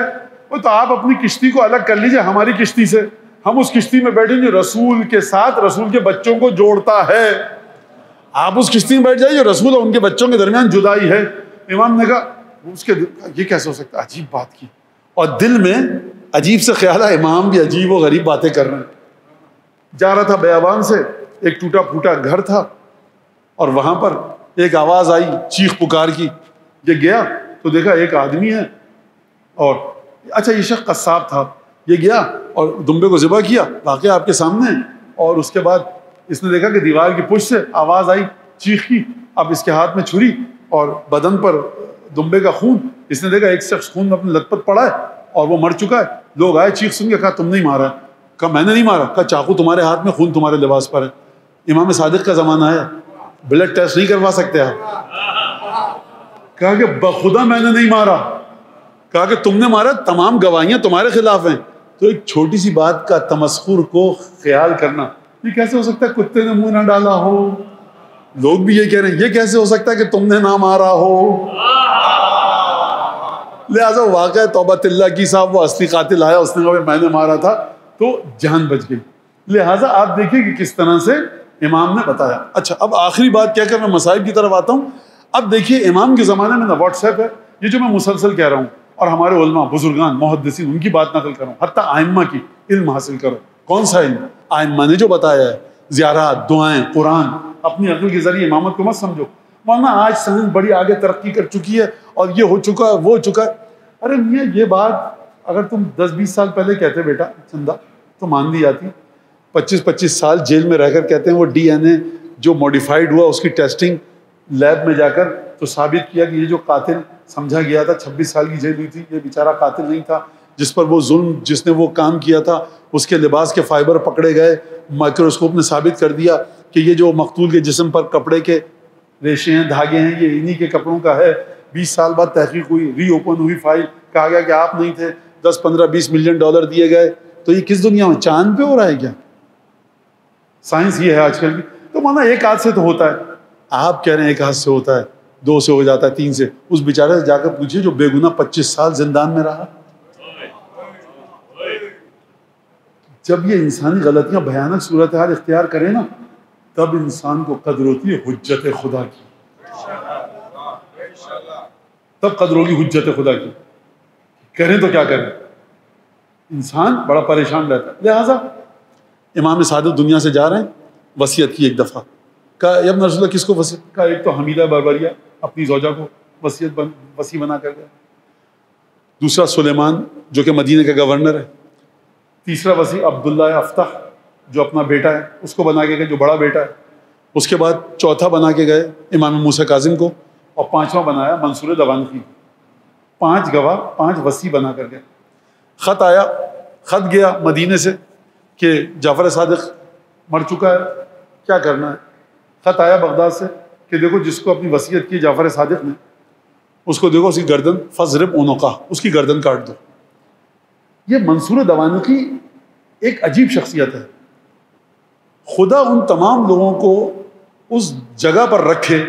وہ تو آپ اپنی کشتی کو الگ کر لیجئے ہماری کشتی سے. ہم اس کشتی میں بیٹھیں جو رسول کے ساتھ رسول کے بچوں کو جوڑتا ہے. آپ اس کشتی میں بیٹھ جائیے جو رسول اور ان کے بچوں کے درمیان جدائی ہے. امام نے کہا اس کے یہ کیسے ہو سکتا ہے؟ عجیب بات کی. اور دل میں عجیب سے خیال ہے امام بھی عجیب و غریب باتیں کر رہے ہیں. جا رہا تھا بیابان سے، ایک ٹوٹا پھوٹا گھر تھا، اور وہاں پر ایک آواز آئی چیخ پکار کی. یہ گیا تو دیکھا ایک آدمی ہے، اور اچھا یہ شخص قصاب تھا، یہ گیا اور دمبے کو ذبح کیا، واقعہ آپ کے سامنے ہے. اور اس کے بعد اس نے دیکھا کہ دیوار کی پشت سے آواز آئی چیخ کی. اب اس کے ہاتھ میں چھری اور بدن پر دمبے کا خون. اس نے دیکھا ایک شخص خون میں اپنے لت پت پڑا ہے اور وہ مر چکا ہے. لوگ آئے چیخ سن کے، کہا تم نہیں مارا. کہا میں نے نہیں مارا. کہا چاقو تمہارے ہاتھ میں، خون تمہارے لباس پر ہے. امام صادق کا زمانہ ہے، بلڈ ٹیسٹ نہیں کروا سکتے آپ. کہا کہ بخدا میں نے نہیں مارا. کہا کہ تم نے مارا، تمام گواہیاں تمہارے خلاف ہیں. تو ایک چھوٹی سی بات کا تمسخر کو خیال کرنا، یہ کیسے ہو سکتا ہے کتے نے منہ نہ ڈالا ہو. لوگ بھی یہ کہہ رہے ہیں یہ کیسے ہو سکتا ہے کہ تم نے نہ مارا ہو. لہٰذا واقعہ توبۃ اللہ کی صاحب، وہ اصلی قاتل آیا، اس نے کہا میں نے مارا تھا، تو جان بچ گئی. لہٰذا آپ دیکھیں کہ کس طرح سے امام نے بتایا. اچھا اب آخری بات کہہ کر میں مصائب کی طرف آتا ہوں. اب دیکھیے امام کے زمانے میں نہ واٹس ایپ ہے، یہ جو میں مسلسل کہہ رہا ہوں، اور ہمارے علماء بزرگان محدثین ان کی بات نقل کروں، حتیٰ ائمہ کی علم حاصل کرو. کون سا علم؟ ائمہ نے جو بتایا ہے، زیارات، دعائیں، قرآن. اپنی عقل کے ذریعے امامت کو مت سمجھو. ورنہ آج سند بڑی آگے ترقی کر چکی ہے اور یہ ہو چکا ہے، وہ ہو چکا ہے. ارے میاں یہ بات اگر تم 10-20 سال پہلے کہتے بیٹا چندہ تو مان لی جاتی. 25 سال جیل میں رہ کر کہتے ہیں وہ ڈی این اے جو موڈیفائڈ ہوا اس کی ٹیسٹنگ لیب میں جا کر تو ثابت کیا کہ یہ جو قاتل سمجھا گیا تھا 26 سال کی جیل ہوئی تھی، یہ بیچارہ قاتل نہیں تھا. جس پر وہ ظلم، جس نے وہ کام کیا تھا، اس کے لباس کے فائبر پکڑے گئے. مائکروسکوپ نے ثابت کر دیا کہ یہ جو مقتول کے جسم پر کپڑے کے ریشے ہیں، دھاگے ہیں، یہ انہی کے کپڑوں کا ہے. 20 سال بعد تحقیق ہوئی، ری اوپن ہوئی فائل، کہا گیا کہ آپ نہیں تھے. 10-15-20 ملین ڈالر دیے گئے. تو یہ کس دنیا میں، چاند پہ ہو رہا ہے کیا؟ سائنس یہ ہے آج کل کی. تو مانا ایک ہاتھ سے تو ہوتا ہے. آپ کہہ رہے ہیں ایک ہاتھ سے ہوتا ہے، 2 سے ہو جاتا ہے، 3 سے. اس بیچارے سے جا کر پوچھیے جو بے گناہ 25 سال زندان میں رہا. جب یہ انسانی غلطیاں بھیانک صورتحال اختیار کریں نا، تب انسان کو قدر ہوتی ہے حجت خدا کی. تب قدر ہوگی حجت خدا کی. کریں تو کیا کریں، انسان بڑا پریشان رہتا ہے. لہٰذا امام صادق دنیا سے جا رہے ہیں، وصیت کی ایک دفعہ. کہا ابن رسول اللہ کس کو وصیت؟ کہا ایک تو حمیدہ بربریہ اپنی زوجہ کو وصی بنا کر گیا. دوسرا سلیمان جو کہ مدینہ کا گورنر ہے. تیسرا وصی عبداللہ افتح جو اپنا بیٹا ہے اس کو بنا کے گئے، جو بڑا بیٹا ہے. اس کے بعد چوتھا بنا کے گئے امام موسیٰ کاظم کو، اور 5واں بنایا منصور دوانقی. 5 گواہ، 5 وصی بنا کر گئے. خط آیا، خط گیا مدینے سے کہ جعفر صادق مر چکا ہے، کیا کرنا ہے. خط آیا بغداد سے کہ دیکھو جس کو اپنی وصیت کی جعفر صادق نے، اس کو دیکھو اس کی گردن فضرب عنقہ، اس کی گردن کاٹ دو. یہ منصور دوانقی ایک عجیب شخصیت ہے. خدا ان تمام لوگوں کو اس جگہ پر رکھے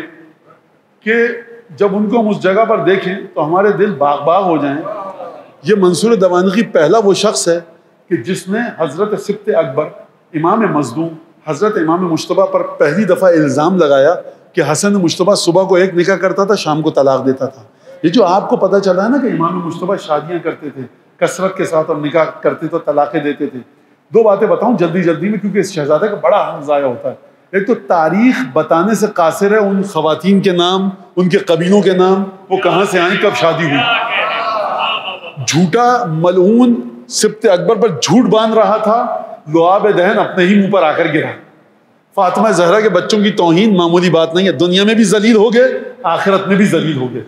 کہ جب ان کو ہم اس جگہ پر دیکھیں تو ہمارے دل باغ باغ ہو جائیں. یہ منصور دوانقی پہلا وہ شخص ہے کہ جس نے حضرت سبط اکبر، امام مظلوم، حضرت امام مجتبیٰ پر پہلی دفعہ الزام لگایا کہ حسن مجتبیٰ صبح کو ایک نکاح کرتا تھا، شام کو طلاق دیتا تھا. یہ جو آپ کو پتہ چلا ہے نا کہ امام مجتبیٰ شادیاں کرتے تھے کثرت کے ساتھ اور نکاح کرتے تو طلاقیں دیتے تھے. 2 باتیں بتاؤں جلدی میں کیونکہ اس شہزادے کا بڑا حق ضائع ہوتا ہے. ایک تو تاریخ بتانے سے قاصر ہے ان خواتین کے نام، ان کے قبیلوں کے نام، وہ کہاں سے آئیں، کب شادی ہوئی. جھوٹا ملعون سبط اکبر پر جھوٹ باندھ رہا تھا، لعاب دہن اپنے ہی منہ پر آ کر گرا. فاطمہ زہرا کے بچوں کی توہین معمولی بات نہیں ہے، دنیا میں بھی ذلیل ہو گئے، آخرت میں بھی ذلیل ہو گئے.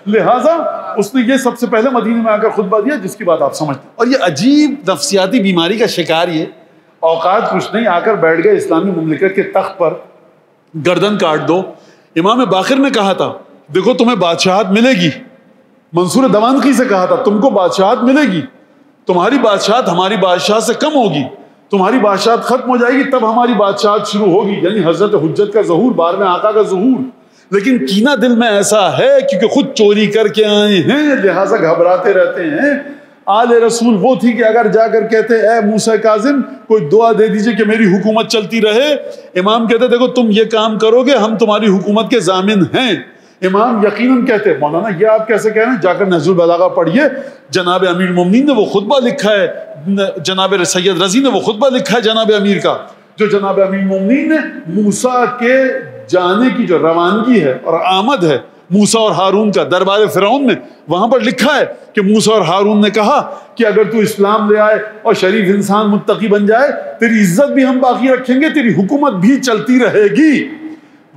لہٰذا اس نے یہ سب سے پہلے مدینے میں آ کر خطبہ دیا جس کی بات آپ سمجھتے ہیں. اور یہ عجیب نفسیاتی بیماری کا شکار، یہ اوقات کچھ نہیں، آ کر بیٹھ گئے اسلامی مملکت کے تخت پر، گردن کاٹ دو. امام باقر نے کہا تھا دیکھو تمہیں بادشاہت ملے گی. منصور دوانقی سے کہا تھا تم کو بادشاہت ملے گی، تمہاری بادشاہت ہماری بادشاہت سے کم ہوگی، تمہاری بادشاہت ختم ہو جائے گی تب ہماری بادشاہت شروع ہوگی. یعنی حضرت حجت کا ظہور، 12ویں آقا کا ظہور. لیکن کینہ دل میں ایسا ہے کیونکہ خود چوری کر کے آئے ہیں، لہٰذا گھبراتے رہتے ہیں. آل رسول وہ تھی کہ اگر جا کر کہتے اے موسیٰ کاظم کوئی دعا دے دیجئے کہ میری حکومت چلتی رہے، امام کہتے دیکھو تم یہ کام کرو گے ہم تمہاری حکومت کے ضامن ہیں. امام یقیناً کہتے مولانا یہ آپ کیسے کہہ رہے ہیں، جا کر نہج البلاغہ پڑھیے، جناب امیر المومنین نے وہ خطبہ لکھا ہے، جناب سید رضی نے وہ خطبہ لکھا ہے جناب امیر کا، جو جناب امیر المومنین نے موسیٰ کے جانے کی جو روانگی ہے اور آمد ہے، موسیٰ اور ہارون کا دربار فرعون میں، وہاں پر لکھا ہے کہ موسیٰ اور ہارون نے کہا کہ اگر تو اسلام لے آئے اور شریف انسان متقی بن جائے، تیری عزت بھی ہم باقی رکھیں گے، تیری حکومت بھی چلتی رہے گی۔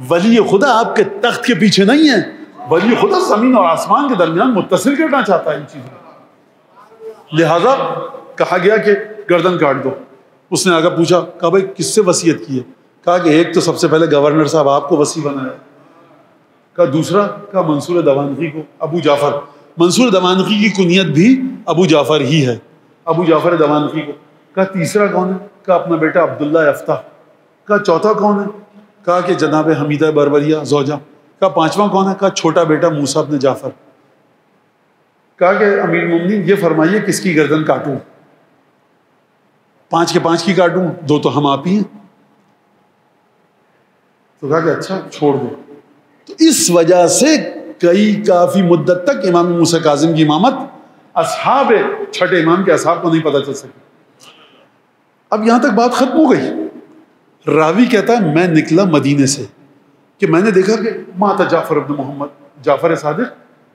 ولی خدا آپ کے تخت کے پیچھے نہیں ہے، ولی خدا زمین اور آسمان کے درمیان متصل کرنا چاہتا ہے ان چیزوں، لہذا کہا گیا کہ گردن کاٹ دو۔ اس نے آگے پوچھا، کہا بھائی کس سے وصیت کی ہے؟ کہا کہ ایک تو سب سے پہلے گورنر صاحب آپ کو وصی بنایا، کہا دوسرا، کہا منصور دوانقی کو، ابو جعفر، منصور دوانقی کی کنیت بھی ابو جعفر ہی ہے، ابو جعفر دوانقی کو۔ کہا تیسرا کون ہے؟ کہا اپنا بیٹا عبداللہ یفتح۔ کہا چوتھا کون ہے؟ کہا کہ جناب حمیدہ بربریہ زوجہ۔ کہا پانچواں کون ہے؟ کہا چھوٹا بیٹا موسیٰ بن جعفر۔ کہا کہ امیر المومنین یہ فرمائیے کس کی گردن کاٹوں؟ 5 کے 5 کی کاٹوں؟ 2 تو ہم آپ ہی ہیں۔ تو کہا کہ اچھا چھوڑ دو۔ تو اس وجہ سے کافی مدت تک امام موسیٰ کاظم کی امامت اصحاب چھٹے امام کے اصحاب کو نہیں پتہ چل سکی۔ اب یہاں تک بات ختم ہو گئی۔ راوی کہتا ہے میں نکلا مدینے سے کہ میں نے دیکھا کہ ماتا جعفر ابن محمد، جعفر صادق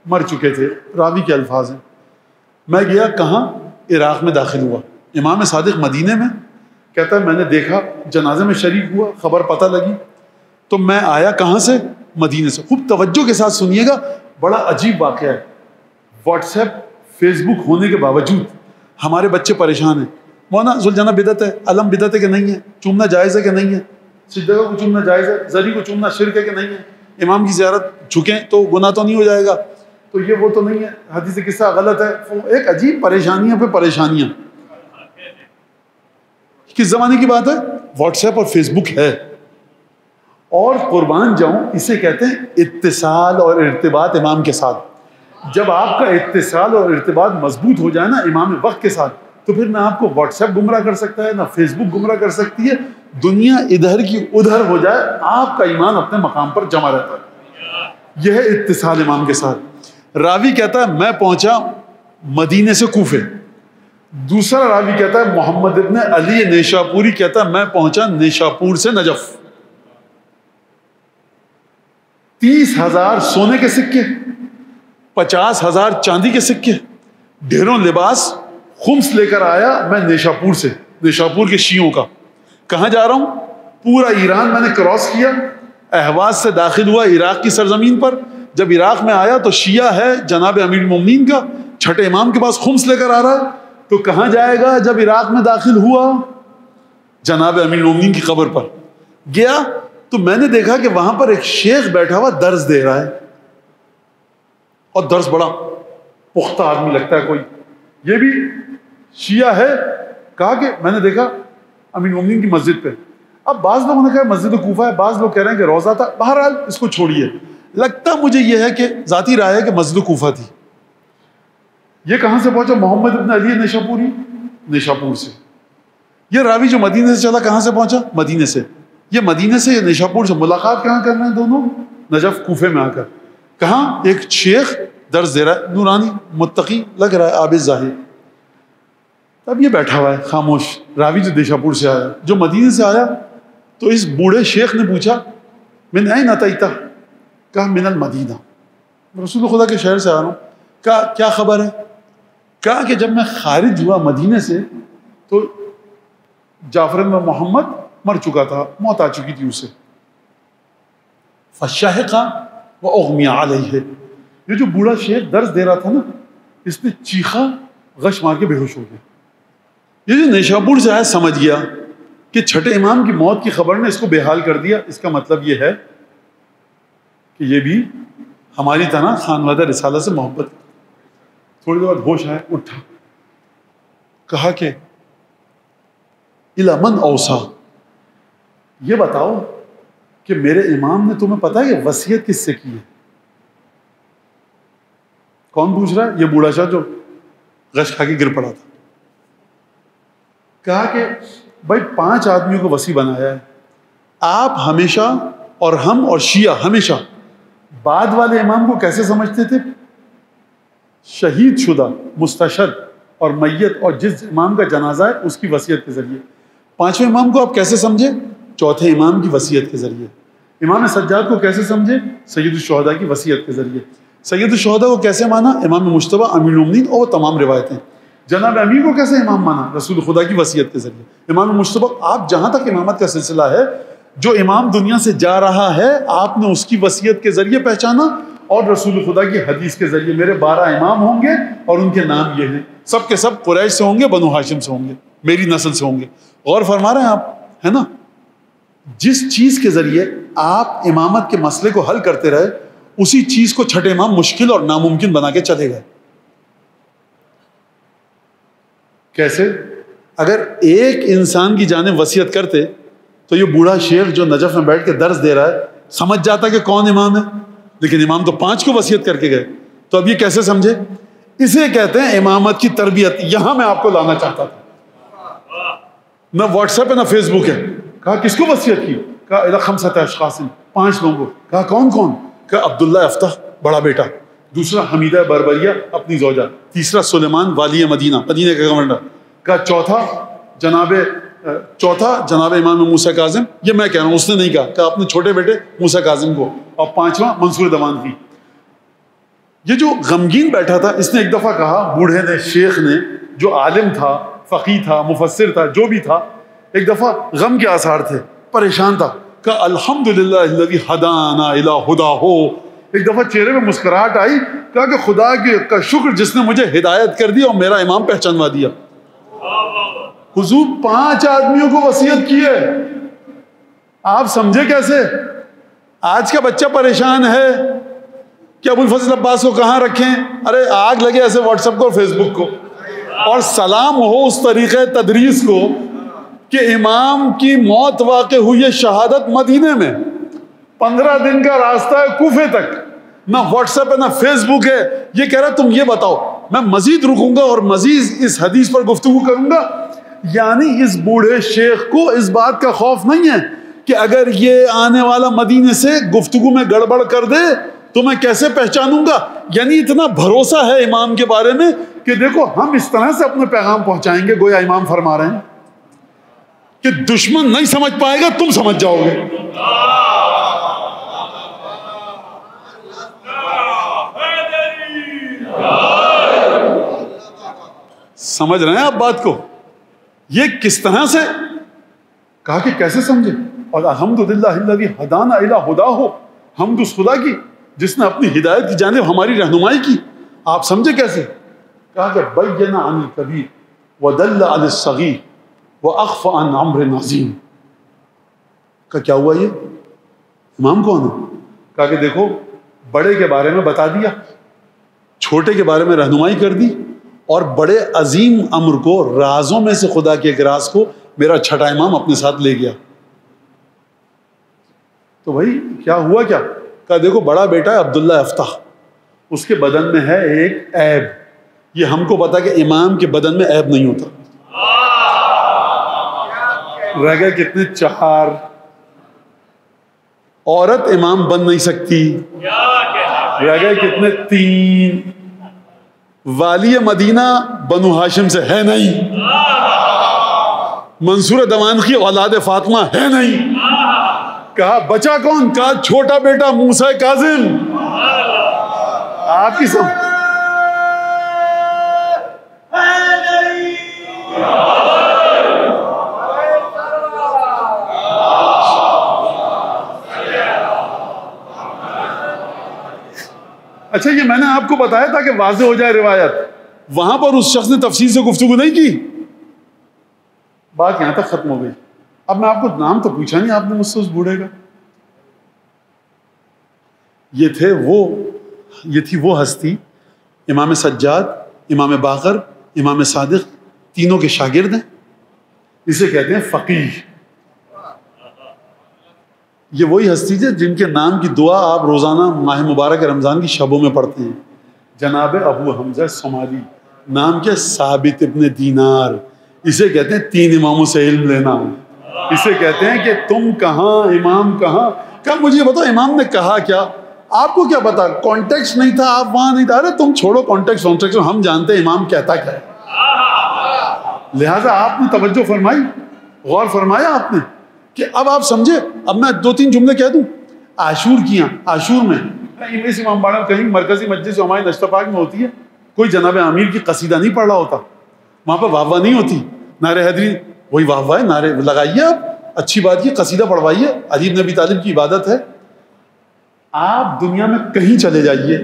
مر چکے تھے، راوی کے الفاظ ہیں۔ میں گیا کہاں؟ عراق میں داخل ہوا، امام صادق مدینے میں۔ کہتا ہے میں نے دیکھا، جنازے میں شریک ہوا، خبر پتہ لگی تو میں آیا کہاں سے؟ مدینے سے۔ خوب توجہ کے ساتھ سنیے گا، بڑا عجیب واقعہ ہے۔ واٹس ایپ فیس بک ہونے کے باوجود ہمارے بچے پریشان ہیں، مولانا ذوالجناح بدعت ہے، علم بدعت ہے کہ نہیں ہے، چومنا جائز ہے کہ نہیں ہے، سجدہ کو چومنا جائز ہے، زری کو چومنا شرک ہے کہ نہیں ہے، امام کی زیارت جھکیں تو گناہ تو نہیں ہو جائے گا، تو یہ وہ تو نہیں ہے، حدیث قصہ غلط ہے۔ ایک عجیب پریشانیاں پہ پریشانیاں۔ کس زمانے کی بات ہے؟ واٹس ایپ اور فیس بک ہے، اور قربان جاؤں اسے کہتے ہیں اتصال اور ارتباط امام کے ساتھ۔ جب آپ کا اتصال اور ارتباط مضبوط ہو جائے نا امام وقت کے ساتھ، تو پھر نہ آپ کو واٹس ایپ گمراہ کر سکتا ہے، نہ فیس بک گمراہ کر سکتی ہے، دنیا ادھر کی ادھر ہو جائے، آپ کا ایمان اپنے مقام پر جمع رہتا ہے۔ یہ ہے اتصال امام کے ساتھ۔ راوی کہتا ہے میں پہنچا مدینے سے کوفے۔ دوسرا راوی کہتا ہے محمد ابن علی نیشاپوری کہتا ہے میں پہنچا نیشاپور سے نجف۔ 30,000 سونے کے سکے، 50,000 چاندی کے سکے، ڈھیروں لباس، خمس لے کر آیا میں نیشاپور سے، نیشاپور کے شیعوں کا۔ کہاں جا رہا ہوں؟ پورا ایران میں نے کراس کیا، اہواز سے داخل ہوا عراق کی سرزمین پر۔ جب عراق میں آیا تو شیعہ ہے جناب امیر المومنین کا، چھٹے امام کے پاس خمس لے کر آ رہا ہے، تو کہاں جائے گا؟ جب عراق میں داخل ہوا جناب امیر المومنین کی قبر پر گیا تو میں نے دیکھا کہ وہاں پر ایک شیخ بیٹھا ہوا درس دے رہا ہے، اور درس بڑا پختہ آدمی لگتا ہے کوئی، یہ بھی شیعہ ہے۔ کہا کہ میں نے دیکھا امیر المومنین کی مسجد پہ۔ اب بعض لوگوں نے کہا مسجد کوفہ ہے، بعض لوگ کہہ رہے ہیں کہ روضہ تھا، بہرحال اس کو چھوڑیے، لگتا مجھے یہ ہے کہ ذاتی رائے ہے کہ مسجد کوفہ تھی۔ یہ کہاں سے پہنچا؟ محمد ابن علی نیشاپوری، نیشاپور سے۔ یہ راوی جو مدینے سے چلا کہاں سے پہنچا؟ مدینے سے۔ یہ مدینے سے یا نیشاپور سے ملاقات کہاں کر رہے ہیں دونوں؟ نجف کوفے میں آ کر۔ کہاں؟ ایک شیخ درس دے رہا ہے، نورانی متقی لگ رہا ہے، عابد زاہد۔ اب یہ بیٹھا ہوا ہے خاموش، راوی جو نیشاپور سے آیا، جو مدینے سے آیا، تو اس بوڑھے شیخ نے پوچھا من این اتیت؟ کہا من المدینہ، رسول خدا کے شہر سے آ رہا ہوں۔ کہا کیا خبر ہے؟ کہا کہ جب میں خارج ہوا مدینے سے تو جعفر بن محمد مر چکا تھا، موت آ چکی تھی اسے۔ فشہق واغمی علیہ، یہ جو بوڑھا شیخ درس دے رہا تھا نا، اس نے چیخا، غش مار کے بے ہوش ہو گیا۔ یہ جو نیشاپور سے آیا سمجھ گیا کہ چھٹے امام کی موت کی خبر نے اس کو بے حال کر دیا۔ اس کا مطلب یہ ہے کہ یہ بھی ہماری طرح خانوادہ رسالہ سے محبت۔ تھوڑی دیر بعد ہوش آیا، اٹھا، کہا کہ الی من اوصا، یہ بتاؤ کہ میرے امام نے تمہیں پتا ہے کہ وصیت کس سے کی ہے؟ کون پوچھ رہا ہے؟ یہ بوڑھا شاہ جو غش کھا کے گر پڑا تھا۔ کہا کہ بھائی 5 آدمیوں کو وصی بنایا ہے، آپ ہمیشہ اور ہم اور شیعہ ہمیشہ بعد والے امام کو کیسے سمجھتے تھے؟ شہید شدہ، مستشہد اور میت، اور جس امام کا جنازہ ہے اس کی وصیت کے ذریعے۔ 5ویں امام کو آپ کیسے سمجھے؟ چوتھے امام کی وصیت کے ذریعے۔ امام سجاد کو کیسے سمجھے؟ سید الشہداء کی وصیت کے ذریعے. سید الشہداء کو کیسے مانا؟ امام مجتبی امیر المومنین اور تمام روایتیں. جناب امیر کو کیسے امام مانا؟ رسول خدا کی وصیت کے ذریعے. امام مجتبی، آپ جہاں تک امامت کا سلسلہ ہے، جو امام دنیا سے جا رہا ہے آپ نے اس کی وصیت کے ذریعے پہچانا، اور رسول خدا کی حدیث کے ذریعے. میرے 12 امام ہوں گے اور ان کے نام یہ ہیں، سب کے سب قریش سے ہوں گے، بنو ہاشم سے ہوں گے، میری نسل سے ہوں گے. غور فرما رہے ہیں آپ، ہے نا؟ جس چیز کے ذریعے آپ امامت کے مسئلے کو حل کرتے رہے، اسی چیز کو چھٹے امام مشکل اور ناممکن بنا کے چلے گئے. کیسے؟ اگر ایک انسان کی جانب وصیت کرتے تو یہ بوڑھا شیخ جو نجف میں بیٹھ کے درس دے رہا ہے سمجھ جاتا کہ کون امام ہے، لیکن امام تو 5 کو وصیت کر کے گئے. تو اب یہ کیسے سمجھے؟ اسے کہتے ہیں امامت کی تربیت. یہاں میں آپ کو لانا چاہتا تھا. نہ واٹس ایپ ہے نہ فیس بک ہے. کہا کس کو وصیت کی؟ کہا الی 5 اشخاص، 5 لوگوں. کہا کون کون؟ کہا عبداللہ افتح بڑا بیٹا، دوسرا حمیدہ بربریہ اپنی زوجہ، تیسرا سلیمان والی مدینہ، مدینہ کا گورنر. کہا چوتھا جناب امام موسیٰ کاظم. یہ میں کہہ رہا ہوں، اس نے نہیں کہا. کہا اپنے چھوٹے بیٹے موسیٰ کاظم کو، اور 5واں منصور دوان کی. یہ جو غمگین بیٹھا تھا اس نے ایک دفعہ کہا، بوڑھے نے، شیخ نے، جو عالم تھا، فقیہ تھا، مفسر تھا، جو بھی تھا، ایک دفعہ غم کے آثار تھے، پریشان تھا. کہا الحمدللہ الذی ہدانا الی ہداہ. ایک دفعہ چہرے پہ مسکراہٹ آئی. کہا کہ خدا کا شکر جس نے مجھے ہدایت کر دی اور میرا امام پہچانوا دیا. حضور 5 آدمیوں کو وصیت کی ہے. آپ سمجھے کیسے؟ آج کا بچہ پریشان ہے کہ ابو الفضل عباس کو کہاں رکھیں. ارے آگ لگے ایسے واٹس ایپ کو اور فیس بک کو، اور سلام ہو اس طریقے تدریس کو کہ امام کی موت واقع ہوئی ہے شہادت مدینے میں، 15 دن کا راستہ ہے کوفے تک، نہ واٹس ایپ ہے نہ فیس بک ہے. یہ کہہ رہا تم یہ بتاؤ، میں مزید رکوں گا اور مزید اس حدیث پر گفتگو کروں گا. یعنی اس بوڑھے شیخ کو اس بات کا خوف نہیں ہے کہ اگر یہ آنے والا مدینے سے گفتگو میں گڑبڑ کر دے تو میں کیسے پہچانوں گا. یعنی اتنا بھروسہ ہے امام کے بارے میں کہ دیکھو ہم اس طرح سے اپنے پیغام پہنچائیں گے، گویا امام فرما رہے ہیں کہ دشمن نہیں سمجھ پائے گا، تم سمجھ جاؤ گے. سمجھ رہے ہیں آپ بات کو؟ یہ کس طرح سے کہا کہ کیسے سمجھے؟ اور الحمدللہ الذی ہدانا الی ہداہ، حمد اس خدا کی جس نے اپنی ہدایت کی جانب ہماری رہنمائی کی. آپ سمجھے کیسے؟ کہا کہ بین عن الکبیر ودل علی الصغیر واخفى عن امر عظیم. کا کیا ہوا؟ یہ امام کون ہے؟ کہا کہ دیکھو بڑے کے بارے میں بتا دیا، چھوٹے کے بارے میں رہنمائی کر دی، اور بڑے عظیم امر کو، رازوں میں سے خدا کے ایک راز کو میرا چھٹا امام اپنے ساتھ لے گیا. تو بھائی کیا ہوا؟ کیا کہا؟ دیکھو بڑا بیٹا ہے عبداللہ افتح، اس کے بدن میں ہے ایک عیب. یہ ہم کو پتا کہ امام کے بدن میں عیب نہیں ہوتا. رہ گئے کتنے؟ 4. عورت امام بن نہیں سکتی. رہ گئے کتنے؟ 3. والی مدینہ بنو ہاشم سے ہے نہیں. منصور دوان کی اولاد فاطمہ ہے نہیں. کہا بچا کون؟ کہا چھوٹا بیٹا موسیٰ کاظم. آپ کی سمجھ اچھا، یہ میں نے آپ کو بتایا تھا کہ واضح ہو جائے روایت. وہاں پر اس شخص نے تفصیل سے گفتگو نہیں کی. بات یہاں تک ختم ہو گئی. اب میں آپ کو نام تو پوچھا نہیں آپ نے مجھ سے اس بوڑھے کا. یہ تھی وہ ہستی، امام سجاد، امام باقر، امام صادق، تینوں کے شاگرد ہیں. اسے کہتے ہیں فقیہ. یہ وہی ہستی ہے جن کے نام کی دعا آپ روزانہ ماہ مبارک رمضان کی شبوں میں پڑھتے ہیں. جناب ابو حمزہ صومالی، نام کیا؟ ثابت ابن دینار. اسے کہتے ہیں 3 اماموں سے علم لینا. اسے کہتے ہیں کہ تم کہاں، امام کہاں. کیا مجھے بتاؤ امام نے کہا کیا؟ آپ کو کیا پتا؟ کانٹیکسٹ نہیں تھا، آپ وہاں نہیں تھا. ارے تم چھوڑو کانٹیکسٹ، ہم جانتے ہیں امام کہتا کیا ہے. لہٰذا آپ نے توجہ فرمائی، غور فرمایا آپ نے کہ اب آپ سمجھے. اب میں 2-3 جملے کہہ دوں. عاشور کیا، عاشور میں اس امام باڑہ کہیں مرکزی مسجد جو ہماری نشتہ پاک میں ہوتی ہے، کوئی جناب امیر کی قصیدہ نہیں پڑھ رہا ہوتا، وہاں پہ واہ واہ نہیں ہوتی، نعرہ حیدری وہی واہ واہ ہے، نعرے لگائیے آپ، اچھی بات کی قصیدہ پڑھوائیے، علی بن ابی طالب کی عبادت ہے۔ آپ دنیا میں کہیں چلے جائیے،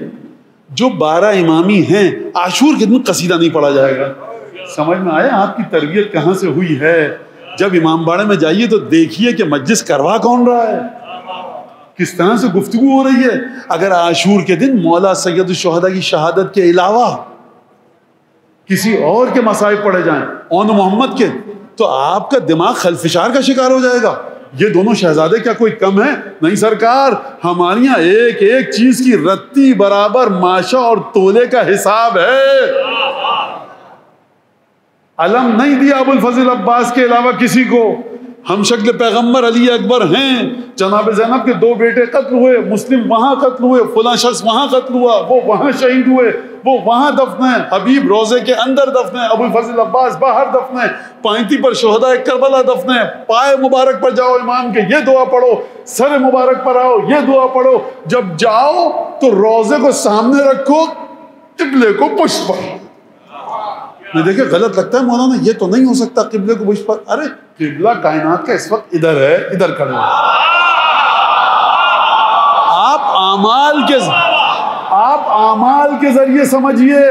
جو 12 امامی ہیں عاشور کے دن قصیدہ نہیں پڑھا جائے گا۔ سمجھ میں آیا آپ کی تربیت کہاں سے ہوئی ہے؟ جب امام باڑے میں جائیے تو دیکھیے کہ مجلس کروا کون رہا ہے، کس طرح سے گفتگو ہو رہی ہے۔ اگر عاشور کے دن مولا سید الشہداء کی شہادت کے علاوہ کسی اور کے مصائب پڑھے جائیں اون محمد کے، تو آپ کا دماغ خلفشار کا شکار ہو جائے گا۔ یہ دونوں شہزادے کیا کوئی کم ہے؟ نہیں سرکار، ہمارے یہاں ایک ایک چیز کی رتی برابر ماشا اور تولے کا حساب ہے۔ علم نہیں دیا ابو الفضل عباس کے علاوہ کسی کو۔ ہم شکل پیغمبر علی اکبر ہیں، جناب زینب کے 2 بیٹے قتل ہوئے، مسلم وہاں قتل ہوئے، فلاں شخص وہاں قتل ہوا، وہ وہاں شہید ہوئے، وہ وہاں دفن ہیں، حبیب روزے کے اندر دفن ہیں، ابو الفضل عباس باہر دفن ہیں، پائنتی پر شہداء کربلا دفن ہیں، پائے مبارک پر جاؤ امام کے یہ دعا پڑھو، سر مبارک پر آؤ یہ دعا پڑھو، جب جاؤ تو روزے کو سامنے رکھو، قبلے کو پشت پر۔ میں دیکھیں غلط لگتا ہے مولانا، یہ تو نہیں ہو سکتا قبلے کو پشت پر۔ ارے قبلہ کائنات کا اس وقت ادھر ہے، ادھر کھڑے ہیں۔ آپ اعمال کے ذریعے سمجھیے،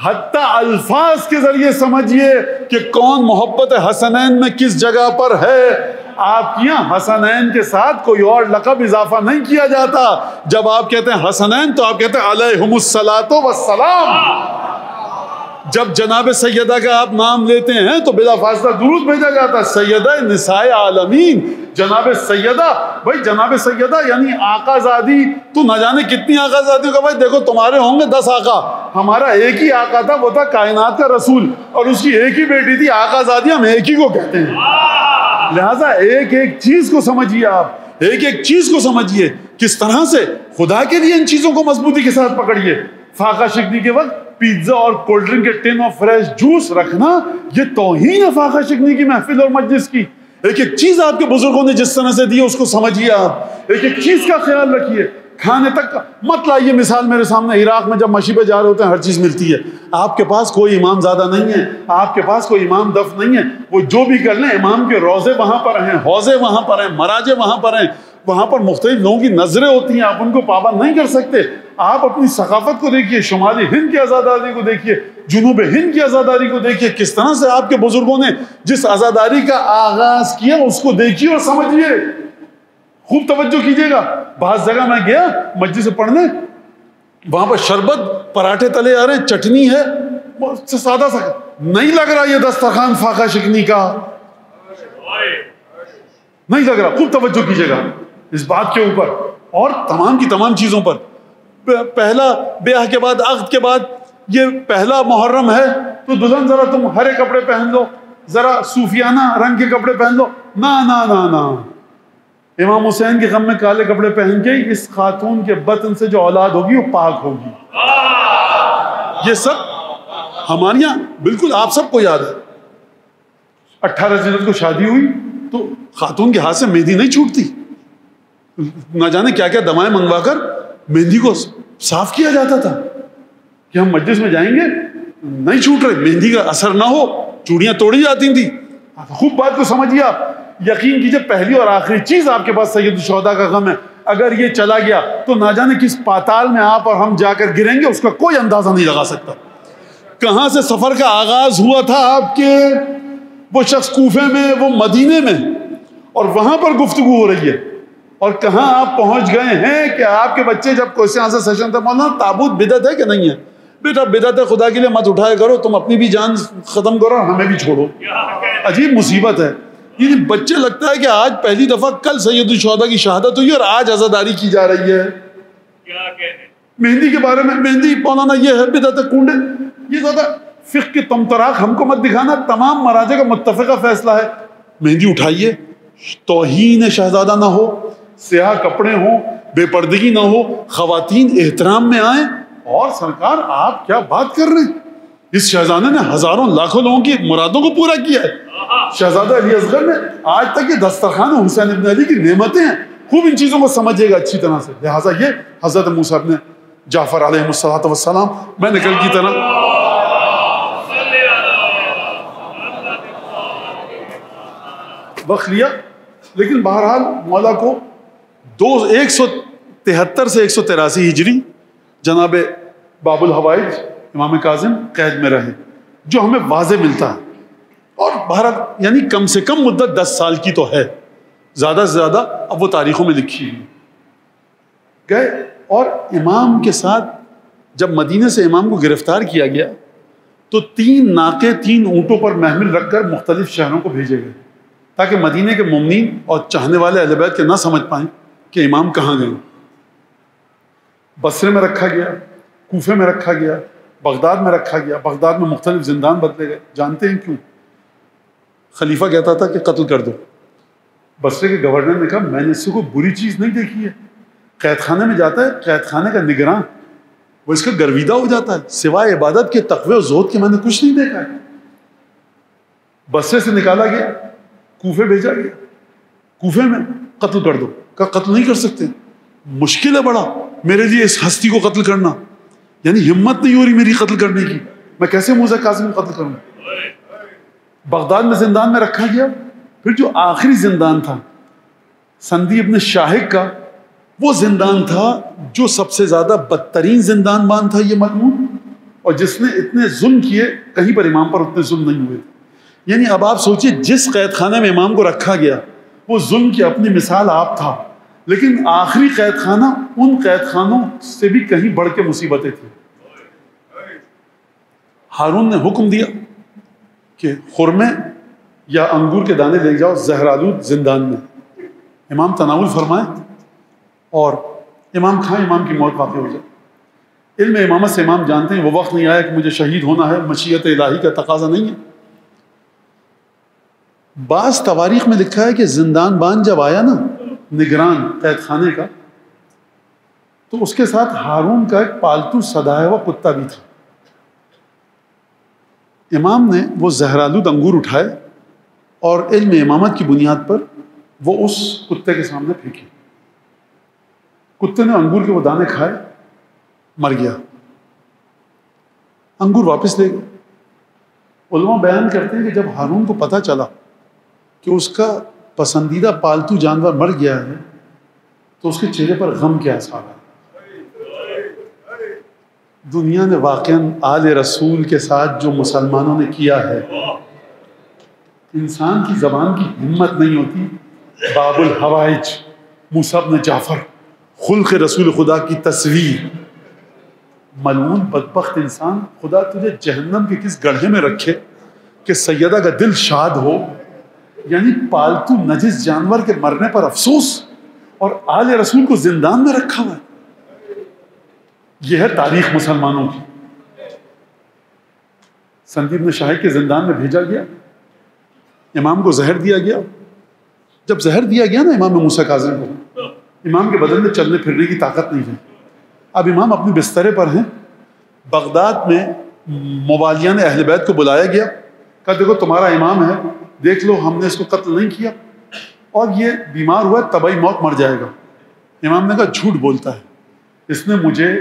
حتی الفاظ کے ذریعے سمجھیے کہ کون محبت حسنین میں کس جگہ پر ہے۔ آپ کے یہاں حسنین کے ساتھ کوئی اور لقب اضافہ نہیں کیا جاتا۔ جب آپ کہتے ہیں حسنین تو آپ کہتے ہیں علیہم الصلاۃ والسلام۔ جب جناب سیدہ کا آپ نام لیتے ہیں تو بلا فاصلہ درود بھیجا جاتا ہے، سیدہ نساء عالمین، جناب سیدہ۔ بھائی جناب سیدہ یعنی آقا زادی، تو نہ جانے کتنی آقا زادیوں کا، بھائی دیکھو تمہارے ہوں گے 10 آقا، ہمارا ایک ہی آقا تھا، وہ تھا کائنات کا رسول، اور اس کی ایک ہی بیٹی تھی آقا زادی، ہم ایک ہی کو کہتے ہیں۔ لہٰذا ایک ایک چیز کو سمجھیے، آپ ایک ایک چیز کو سمجھیے، کس طرح سے خدا کے لیے ان چیزوں کو مضبوطی کے ساتھ پکڑیے۔ فاقہ شکنی کے وقت پیزا اور کولڈ ڈرنک کے ٹن اور فریش جوس رکھنا، یہ توہین ہے فاقہ شکنی کی محفل اور مجلس کی۔ ایک ایک چیز آپ کے بزرگوں نے جس طرح سے دی اس کو سمجھیے، آپ ایک ایک چیز کا خیال رکھیے۔ کھانے تک مت لائیے مثال میرے سامنے، عراق میں جب مشی پہ جا رہے ہوتے ہیں ہر چیز ملتی ہے، آپ کے پاس کوئی امام زیادہ نہیں ہے، آپ کے پاس کوئی امام دف نہیں ہے، وہ جو بھی کر لیں، امام کے روزے وہاں پر ہیں، حوضے وہاں پر ہیں، مراجے وہاں پر ہیں، وہاں پر مختلف لوگوں کی نظریں ہوتی ہیں، آپ ان کو پابند نہیں کر سکتے۔ آپ اپنی ثقافت کو دیکھیے، شمالی ہند کی آزاداری کو دیکھیے، جنوب ہند کی آزاداری کو دیکھیے، کس طرح سے آپ کے بزرگوں نے جس آزاداری کا آغاز کیا اس کو دیکھیے اور سمجھیے۔ خوب توجہ کیجیے گا۔ بعض جگہ میں گیا مجلس پڑھنے، وہاں پر شربت، پراٹھے تلے آ رہے ہیں، چٹنی ہے، سادہ سا نہیں لگ رہا یہ دسترخوان فاقہ شکنی کا، نہیں لگ رہا۔ خوب توجہ کیجیے گا اس بات کے اوپر اور تمام کی تمام چیزوں پر۔ پہلا بیاہ کے بعد، عقد کے بعد، یہ پہلا محرم ہے تو دلہن ذرا تم ہرے کپڑے پہن لو، ذرا صوفیانہ رنگ کے کپڑے پہن لو، نہ نہ نہ نہ، امام حسین کے غم میں کالے کپڑے پہن کے اس خاتون کے بطن سے جو اولاد ہوگی وہ پاک ہوگی۔ یہ سب ہمارے یہاں بالکل آپ سب کو یاد ہے۔ 18 ذیلحج کو شادی ہوئی تو خاتون کے ہاتھ سے مہندی نہیں چھوٹتی، نہ جانے کیا کیا دوائیں منگوا کر مہندی کو صاف کیا جاتا تھا کہ ہم مجلس میں جائیں گے نہیں چھوٹ رہے، مہندی کا اثر نہ ہو، چوڑیاں توڑی جاتی تھیں۔ خوب بات کو سمجھیے آپ، یقین کیجئے پہلی اور آخری چیز آپ کے پاس سید الشہداء کا غم ہے۔ اگر یہ چلا گیا تو نہ جانے کس پاتال میں آپ اور ہم جا کر گریں گے، اس کا کوئی اندازہ نہیں لگا سکتا۔ کہاں سے سفر کا آغاز ہوا تھا آپ کے، وہ شخص کوفے میں، وہ مدینے میں، اور وہاں پر گفتگو ہو رہی ہے، اور کہاں آپ پہنچ گئے ہیں کہ آپ کے بچے جب کوئی یہاں سے سیشن تھا، مولانا تابوت بدعت ہے کہ نہیں ہے؟ بیٹا بدعت ہے، خدا کے لیے مت اٹھایا کرو، تم اپنی بھی جان ختم کرو اور ہمیں بھی چھوڑو۔ عجیب مصیبت ہے یہ بچے، لگتا ہے کہ آج پہلی دفعہ کل سید الشہداء کی شہادت ہوئی اور آج عزاداری کی جا رہی ہے۔ مہندی کے بارے میں، مہندی مولانا یہ ہے بدعت ہے، کنڈے، یہ زیادہ فقہ کے تمطراق ہم کو مت دکھانا، تمام مراجع کا متفقہ فیصلہ ہے۔ مہندی اٹھائیے، توہین شہزادہ نہ ہو، سیاہ کپڑے ہوں، بے پردگی نہ ہو، خواتین احترام میں آئیں۔ اور سرکار آپ کیا بات کر رہے ہیں، اس شہزادے نے ہزاروں لاکھوں لوگوں کی مرادوں کو پورا کیا ہے۔ شہزادہ علی اصغر نے آج تک یہ دسترخوان حسین ابن علی کی نعمتیں ہیں، خوب ان چیزوں کو سمجھے گا اچھی طرح سے. لہٰذا یہ حضرت موسیٰ ابن جعفر علیہ السلام میں نے کل کی طرح وقت لیا، لیکن بہرحال مولا کو 173 سے 183 ہجری جناب باب الحوائج امام کاظم قید میں رہے، جو ہمیں واضح ملتا ہے. اور بہرحال یعنی کم سے کم مدت 10 سال کی تو ہے، زیادہ سے زیادہ اب وہ تاریخوں میں لکھی ہوئی. گئے اور امام کے ساتھ جب مدینے سے امام کو گرفتار کیا گیا تو 3 ناقے 3 اونٹوں پر محمل رکھ کر مختلف شہروں کو بھیجے گئے، تاکہ مدینے کے مومنین اور چاہنے والے اہل بیت کے نہ سمجھ پائیں کہ امام کہاں گئے. بصرے میں رکھا گیا، کوفے میں رکھا گیا، بغداد میں رکھا گیا. بغداد میں مختلف زندان بدلے گئے. جانتے ہیں کیوں؟ خلیفہ کہتا تھا کہ قتل کر دو. بصرے کے گورنر نے کہا میں نے اس سے کوئی بری چیز نہیں دیکھی ہے. قید خانے میں جاتا ہے، قید خانے کا نگراں وہ اس کا گرویدہ ہو جاتا ہے، سوائے عبادت کے تقوی و زہد کے میں نے کچھ نہیں دیکھا ہے. بصرے سے نکالا گیا، کوفے بھیجا گیا. کوفے میں قتل کر دو. کہا قتل نہیں کر سکتے، مشکل ہے بڑا میرے لیے اس ہستی کو قتل کرنا، یعنی ہمت نہیں ہو رہی میری قتل کرنے کی، میں کیسے موسیٰ کاظم کو قتل کروں. بغداد میں زندان میں رکھا گیا. پھر جو آخری زندان تھا سندی ابن شاہق کا، وہ زندان تھا جو سب سے زیادہ بدترین زندان بان تھا یہ ملعون، اور جس نے اتنے ظلم کیے کہیں پر امام پر اتنے ظلم نہیں ہوئے. یعنی اب آپ سوچئے جس قید خانے میں امام کو رکھا گیا وہ ظلم کی اپنی مثال آپ تھا، لیکن آخری قید خانہ ان قید خانوں سے بھی کہیں بڑھ کے مصیبتیں تھیں. ہارون نے حکم دیا کہ خرمے یا انگور کے دانے لے جاؤ زہرآلود زندان میں، امام تناول فرمائیں اور امام کھائیں، امام کی موت واقع ہو جائے. علم امامت سے امام جانتے ہیں وہ وقت نہیں آیا کہ مجھے شہید ہونا ہے، مشیت الہی کا تقاضا نہیں ہے. بعض تواریخ میں لکھا ہے کہ زندان بان جب آیا نا نگران قید خانے کا، تو اس کے ساتھ ہارون کا ایک پالتو سدایا ہوا کتا بھی تھا. امام نے وہ زہرآلود انگور اٹھائے اور علم امامت کی بنیاد پر وہ اس کتے کے سامنے پھینکے. کتے نے انگور کے وہ دانے کھائے، مر گیا. انگور واپس لے گئے. علماء بیان کرتے ہیں کہ جب ہارون کو پتہ چلا کہ اس کا پسندیدہ پالتو جانور مر گیا ہے تو اس کے چہرے پر غم کے آثار آئے. دنیا نے واقعاً آل رسول کے ساتھ جو مسلمانوں نے کیا ہے، انسان کی زبان کی ہمت نہیں ہوتی. باب الحوائج موسیٰ ابن جعفر، خلق رسول خدا کی تصویر. ملعون بدبخت انسان، خدا تجھے جہنم کے کس گڑھے میں رکھے کہ سیدہ کا دل شاد ہو. یعنی پالتو نجس جانور کے مرنے پر افسوس، اور آل رسول کو زندان میں رکھا ہوا ہے. یہ ہے تاریخ مسلمانوں کی. سندی بن شاہق کے زندان میں بھیجا گیا، امام کو زہر دیا گیا. جب زہر دیا گیا نا امام موسیٰ کاظم کو، امام کے بدن میں چلنے پھرنے کی طاقت نہیں ہے. اب امام اپنے بسترے پر ہیں. بغداد میں موالیان اہل بیت کو بلایا گیا، کہا دیکھو تمہارا امام ہے، دیکھ لو ہم نے اس کو قتل نہیں کیا اور یہ بیمار ہوا ہے، طبعی موت، مر جائے گا. امام نے کہا جھوٹ بولتا ہے، اس نے مجھے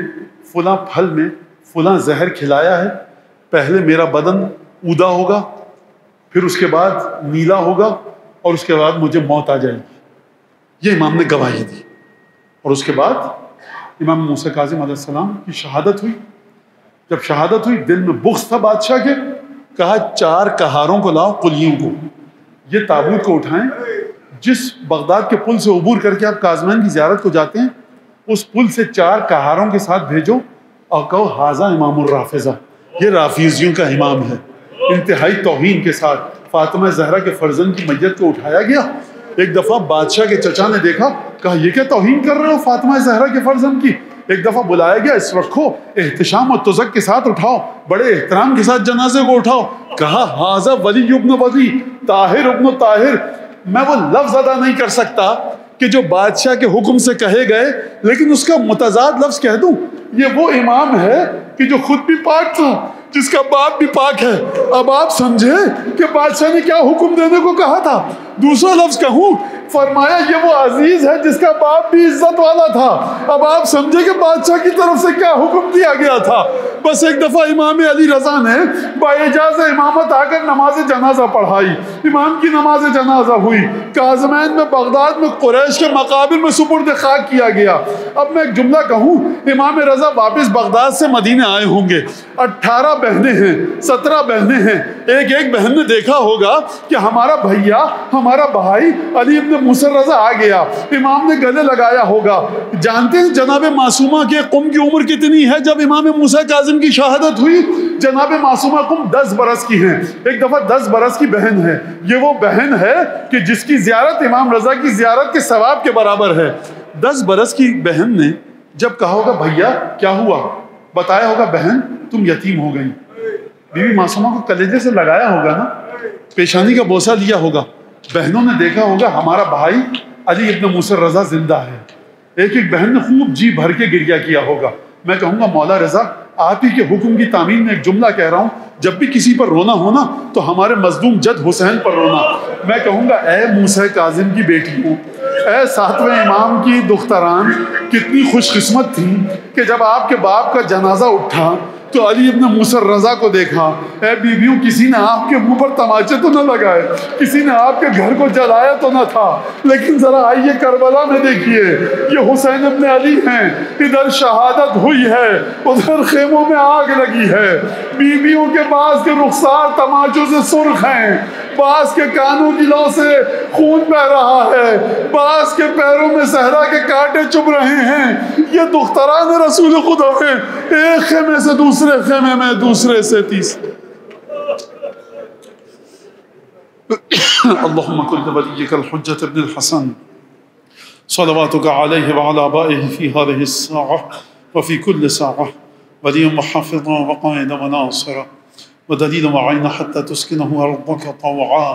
فلاں پھل میں فلاں زہر کھلایا ہے. پہلے میرا بدن اودا ہوگا، پھر اس کے بعد نیلا ہوگا، اور اس کے بعد مجھے موت آ جائے گی. یہ امام نے گواہی دی. اور اس کے بعد امام موسیٰ کاظم علیہ السلام کی شہادت ہوئی. جب شہادت ہوئی دل میں بغض تھا بادشاہ کے. کہا 4 کہاروں کو لاؤ، قلیوں کو، یہ تابوت کو اٹھائیں. جس بغداد کے پل سے عبور کر کے آپ کاظمین کی زیارت کو جاتے ہیں، اس پل سے 4 کہاروں کے ساتھ بھیجو اور کہو ہاذا امام الرافضہ، یہ رافضیوں کا امام ہے. انتہائی توہین کے ساتھ فاطمہ زہرا کے فرزند کی میت کو اٹھایا گیا. ایک دفعہ بادشاہ کے چچا نے دیکھا، کہا یہ کیا توہین کر رہے ہو فاطمہ زہرا کے فرزند کی. ایک دفعہ بلایا گیا، اس رکھو، احتشام و تزک کے ساتھ اٹھاؤ، بڑے احترام کے ساتھ جنازے کو اٹھاؤ. کہا ہاذا ولی ابن ولی، طاہر ابن طاہر. میں وہ لفظ ادا نہیں کر سکتا کہ جو بادشاہ کے حکم سے کہے گئے، لیکن اس کا متضاد لفظ کہہ دوں. یہ وہ امام ہے کہ جو خود بھی پاک تھا، جس کا باپ بھی پاک ہے. اب آپ سمجھے کہ بادشاہ نے کیا حکم دینے کو کہا تھا. دوسرا لفظ کہوں، فرمایا یہ وہ عزیز ہے جس کا باپ بھی عزت والا تھا۔ اب آپ سمجھے کہ بادشاہ کی طرف سے کیا حکم دیا گیا تھا۔ بس ایک دفعہ امام علی رضا نے باعجاز امامت آ کر نماز جنازہ پڑھائی، امام کی نماز جنازہ ہوئی، کاظمین میں بغداد میں قریش کے مقابر میں سپرد خاک کیا گیا۔ اب میں ایک جملہ کہوں، امام رضا واپس بغداد سے مدینے آئے ہوں گے، 18 بہنیں ہیں، 17 بہنیں ہیں، ایک ایک بہن نے دیکھا ہوگا کہ ہمارا بھیا، ہمارا بھائی علی ابن موسیٰ رضا آ گیا، امام نے گلے لگایا ہوگا۔ جانتے ہیں جناب معصومہ کے قم کی عمر کتنی ہے جب امام موسیٰ کاظم کی شہادت ہوئی؟ جناب معصومہ قم 10 برس کی ہیں، ایک دفعہ 10 برس کی بہن ہے۔ یہ وہ بہن ہے کہ جس کی زیارت امام رضا کی زیارت کے ثواب کے برابر ہے۔ 10 برس کی بہن نے جب کہا ہوگا بھیا کیا ہوا، بتایا ہوگا بہن تم یتیم ہو گئی، بیوی معصومہ کو کلیجے سے لگایا ہوگا نا، پیشانی کا بوسہ لیا ہوگا، بہنوں نے دیکھا ہوگا ہمارا بھائی علی ابن موسیٰ رضا زندہ ہے، ایک ایک بہن نے خوب جی بھر کے گریہ کیا ہوگا۔ میں کہوں گا مولا رضا آپ ہی کے حکم کی تعمیل میں ایک جملہ کہہ رہا ہوں، جب بھی کسی پر رونا ہونا تو ہمارے مظلوم جد حسین پر رونا۔ میں کہوں گا اے موسیٰ کاظم کی بیٹیوں، اے 7ویں امام کی دختران، کتنی خوش قسمت تھی کہ جب آپ کے باپ کا جنازہ اٹھا تو علی ابن موسیٰ رضا کو دیکھا۔ اے بیویوں، کسی نے آپ کے منہ پر تماچے تو نہ لگائے، کسی نے آپ کے گھر کو جلایا تو نہ تھا، لیکن ذرا آئیے کربلا میں دیکھیے، یہ حسین ابن علی ہیں، ادھر شہادت ہوئی ہے، ادھر خیموں میں آگ لگی ہے، بیویوں کے بعض کے رخسار تماچوں سے سرخ ہیں، بعض کے کانوں کی لو سے خون بہ رہا ہے، بعض کے پیروں میں صحرا کے کانٹے چبھ رہے ہیں۔ یہ دختران رسول خدا ہیں، ایک خیمے سے دوسرے خیمے میں، دوسرے سے تیسرے۔ اللہم کن ولیک الحجۃ ابن الحسن صلواتک علیہ وعلی آبائہ فی هذه الساعة وفی کل ساعة ولی وحافظا وقائدا وناصرا ودلیلا وعینا حتی تسکنہ ارضک طوعا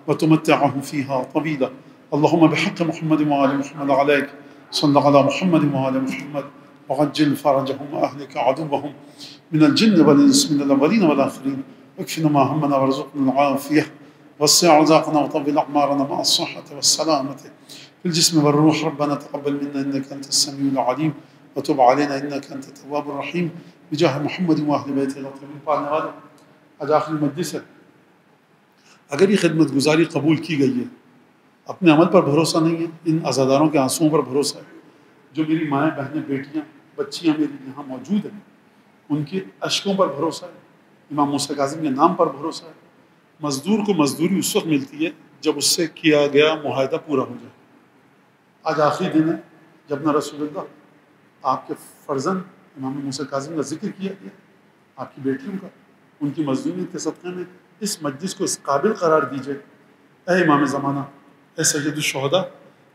وتمتعہ فیہا طویلا۔ اللہم بحق محمد وآل محمد علیک صلی علی محمد وآل محمد وعجل فرجهم وأهلك عدوهم من الجن والإنس من الأولين والآخرين واكفنا ما همنا وارزقنا العافية وسع رزقنا وطول أعمارنا مع الصحة والسلامة في الجسم والروح. ربنا تقبل منا إنك أنت السميع العليم وتب علينا إنك أنت التواب الرحيم بجاه محمد وأهل بيته الطاهرين. پالنے والے آج آخری مجلس ہے، اگر یہ خدمت گزاری قبول کی گئی ہے، اپنے عمل پر بھروسہ نہیں ہے، ان عزاداروں کے آنسوؤں پر بھروسہ ہے، جو میری مائیں بہنیں بیٹیاں بچیاں میری یہاں موجود ہیں ان کے اشکوں پر بھروسہ ہے، امام موسیٰ کاظم کے نام پر بھروسہ ہے۔ مزدور کو مزدوری اس وقت ملتی ہے جب اس سے کیا گیا معاہدہ پورا ہو جائے۔ آج آخری دن ہے جب نہ رسول اللہ آپ کے فرزند امام موسیٰ کاظم کا ذکر کیا گیا، آپ کی بیٹیوں کا، ان کی مظلومیت کے صدقے میں اس مجلس کو اس قابل قرار دیجئے، اے امام زمانہ، اے سید الشہداء،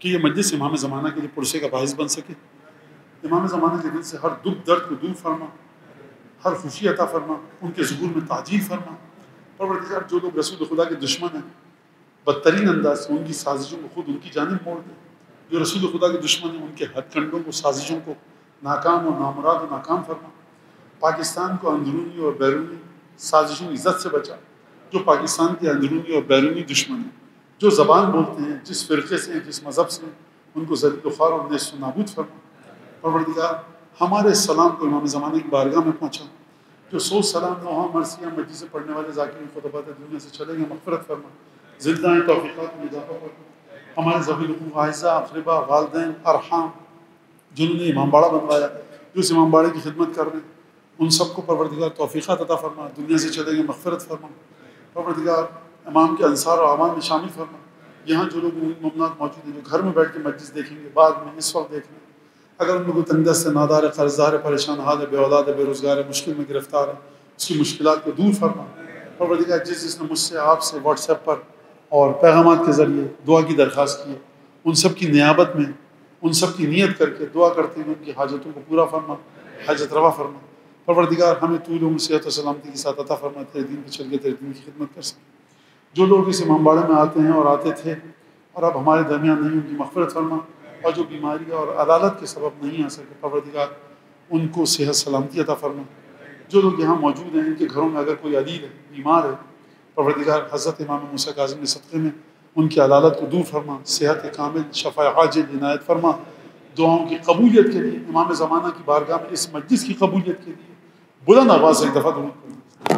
کہ یہ مجلس امام زمانہ کے لیے پرسے کا باعث بن سکے۔ امام زمانہ کے دل سے ہر دکھ درد کو دور فرما، ہر خوشی عطا فرما، ان کے ظہور میں تعجیل فرما۔ پروردگار جو لوگ رسول خدا کے دشمن ہیں بدترین انداز سے ان کی سازشوں کو خود ان کی جانب موڑ دیں، جو رسول خدا کے دشمن ہیں ان کے ہتھ کنڈوں کو، سازشوں کو ناکام اور نامراد و ناکام فرما۔ پاکستان کو اندرونی اور بیرونی سازشوں کی زد سے بچا، جو پاکستان کے اندرونی اور بیرونی دشمن ہیں، جو زبان بولتے ہیں، جس فرقے سے ہیں، جس مذہب سے ہیں، ان کو ذلیل و خوار اور نیست و نابود فرما۔ پروردگار ہمارے سلام کو امام زمانے کی بارگاہ میں پہنچا، جو 100 سلام نوحہ مرثیہ مجلس سے پڑھنے والے ذاکرین خطبات دنیا سے چلیں گے، مغفرت فرما، زندہ توفیقات میں اضافہ فرما۔ ہمارے ذوی الحقوق اعزاء، اقرباء، والدین، ارحام جنہوں نے امام باڑہ بنوایا، جو اس امام باڑے کی خدمت کر رہے ہیں، ان سب کو پروردگار توفیقات عطا فرما، دنیا سے چلیں گے، مغفرت فرما۔ پروردگار امام کے انصار و اعوان میں شامل فرما۔ یہاں جو لوگ ممنات موجود ہیں، جو گھر میں بیٹھ کے مجلس دیکھیں گے، بعد میں اس وقت دیکھ لیں، اگر ان کو تنگ دست ہے، نادار ہے، قرض دار ہے، پریشان حال ہے، بے اولاد ہے، بے روزگار ہے، مشکل میں گرفتار ہے، اس کی مشکلات کو دور فرما۔ پروردگار جس نے مجھ سے، آپ سے واٹس ایپ پر اور پیغامات کے ذریعے دعا کی درخواست کی ہے، ان سب کی نیابت میں ان سب کی نیت کر کے دعا کرتے ہیں ان کی حاجتوں کو پورا فرما، حاجت روا فرما۔ پروردگار ہمیں طول عمر، صحت و سلامتی کے ساتھ عطا فرما، تیرے دین پہ چل کے تیرے دین کی خدمت کر سکیں۔ جو لوگ اس امام باڑے میں آتے ہیں اور آتے تھے اور اب ہمارے درمیان نہیں، ان کی مغفرت فرما، اور جو بیماری اور عدالت کے سبب نہیں آ سکے، پروردگار ان کو صحت سلامتی عطا فرما۔ جو لوگ یہاں موجود ہیں، ان کے گھروں میں اگر کوئی علیل ہے، بیمار ہے، پروردگار حضرت امام موسیٰ کاظم کے صدقے میں ان کی علالت کو دور فرما، صحت کامل، شفا عاجل عنایت فرما، دعاؤں کی قبولیت کے لیے امام زمانہ کی بارگاہ میں اس مجلس کی قبولیت کے لیے بلند آواز سے ایک دفعہ درود پڑھیں۔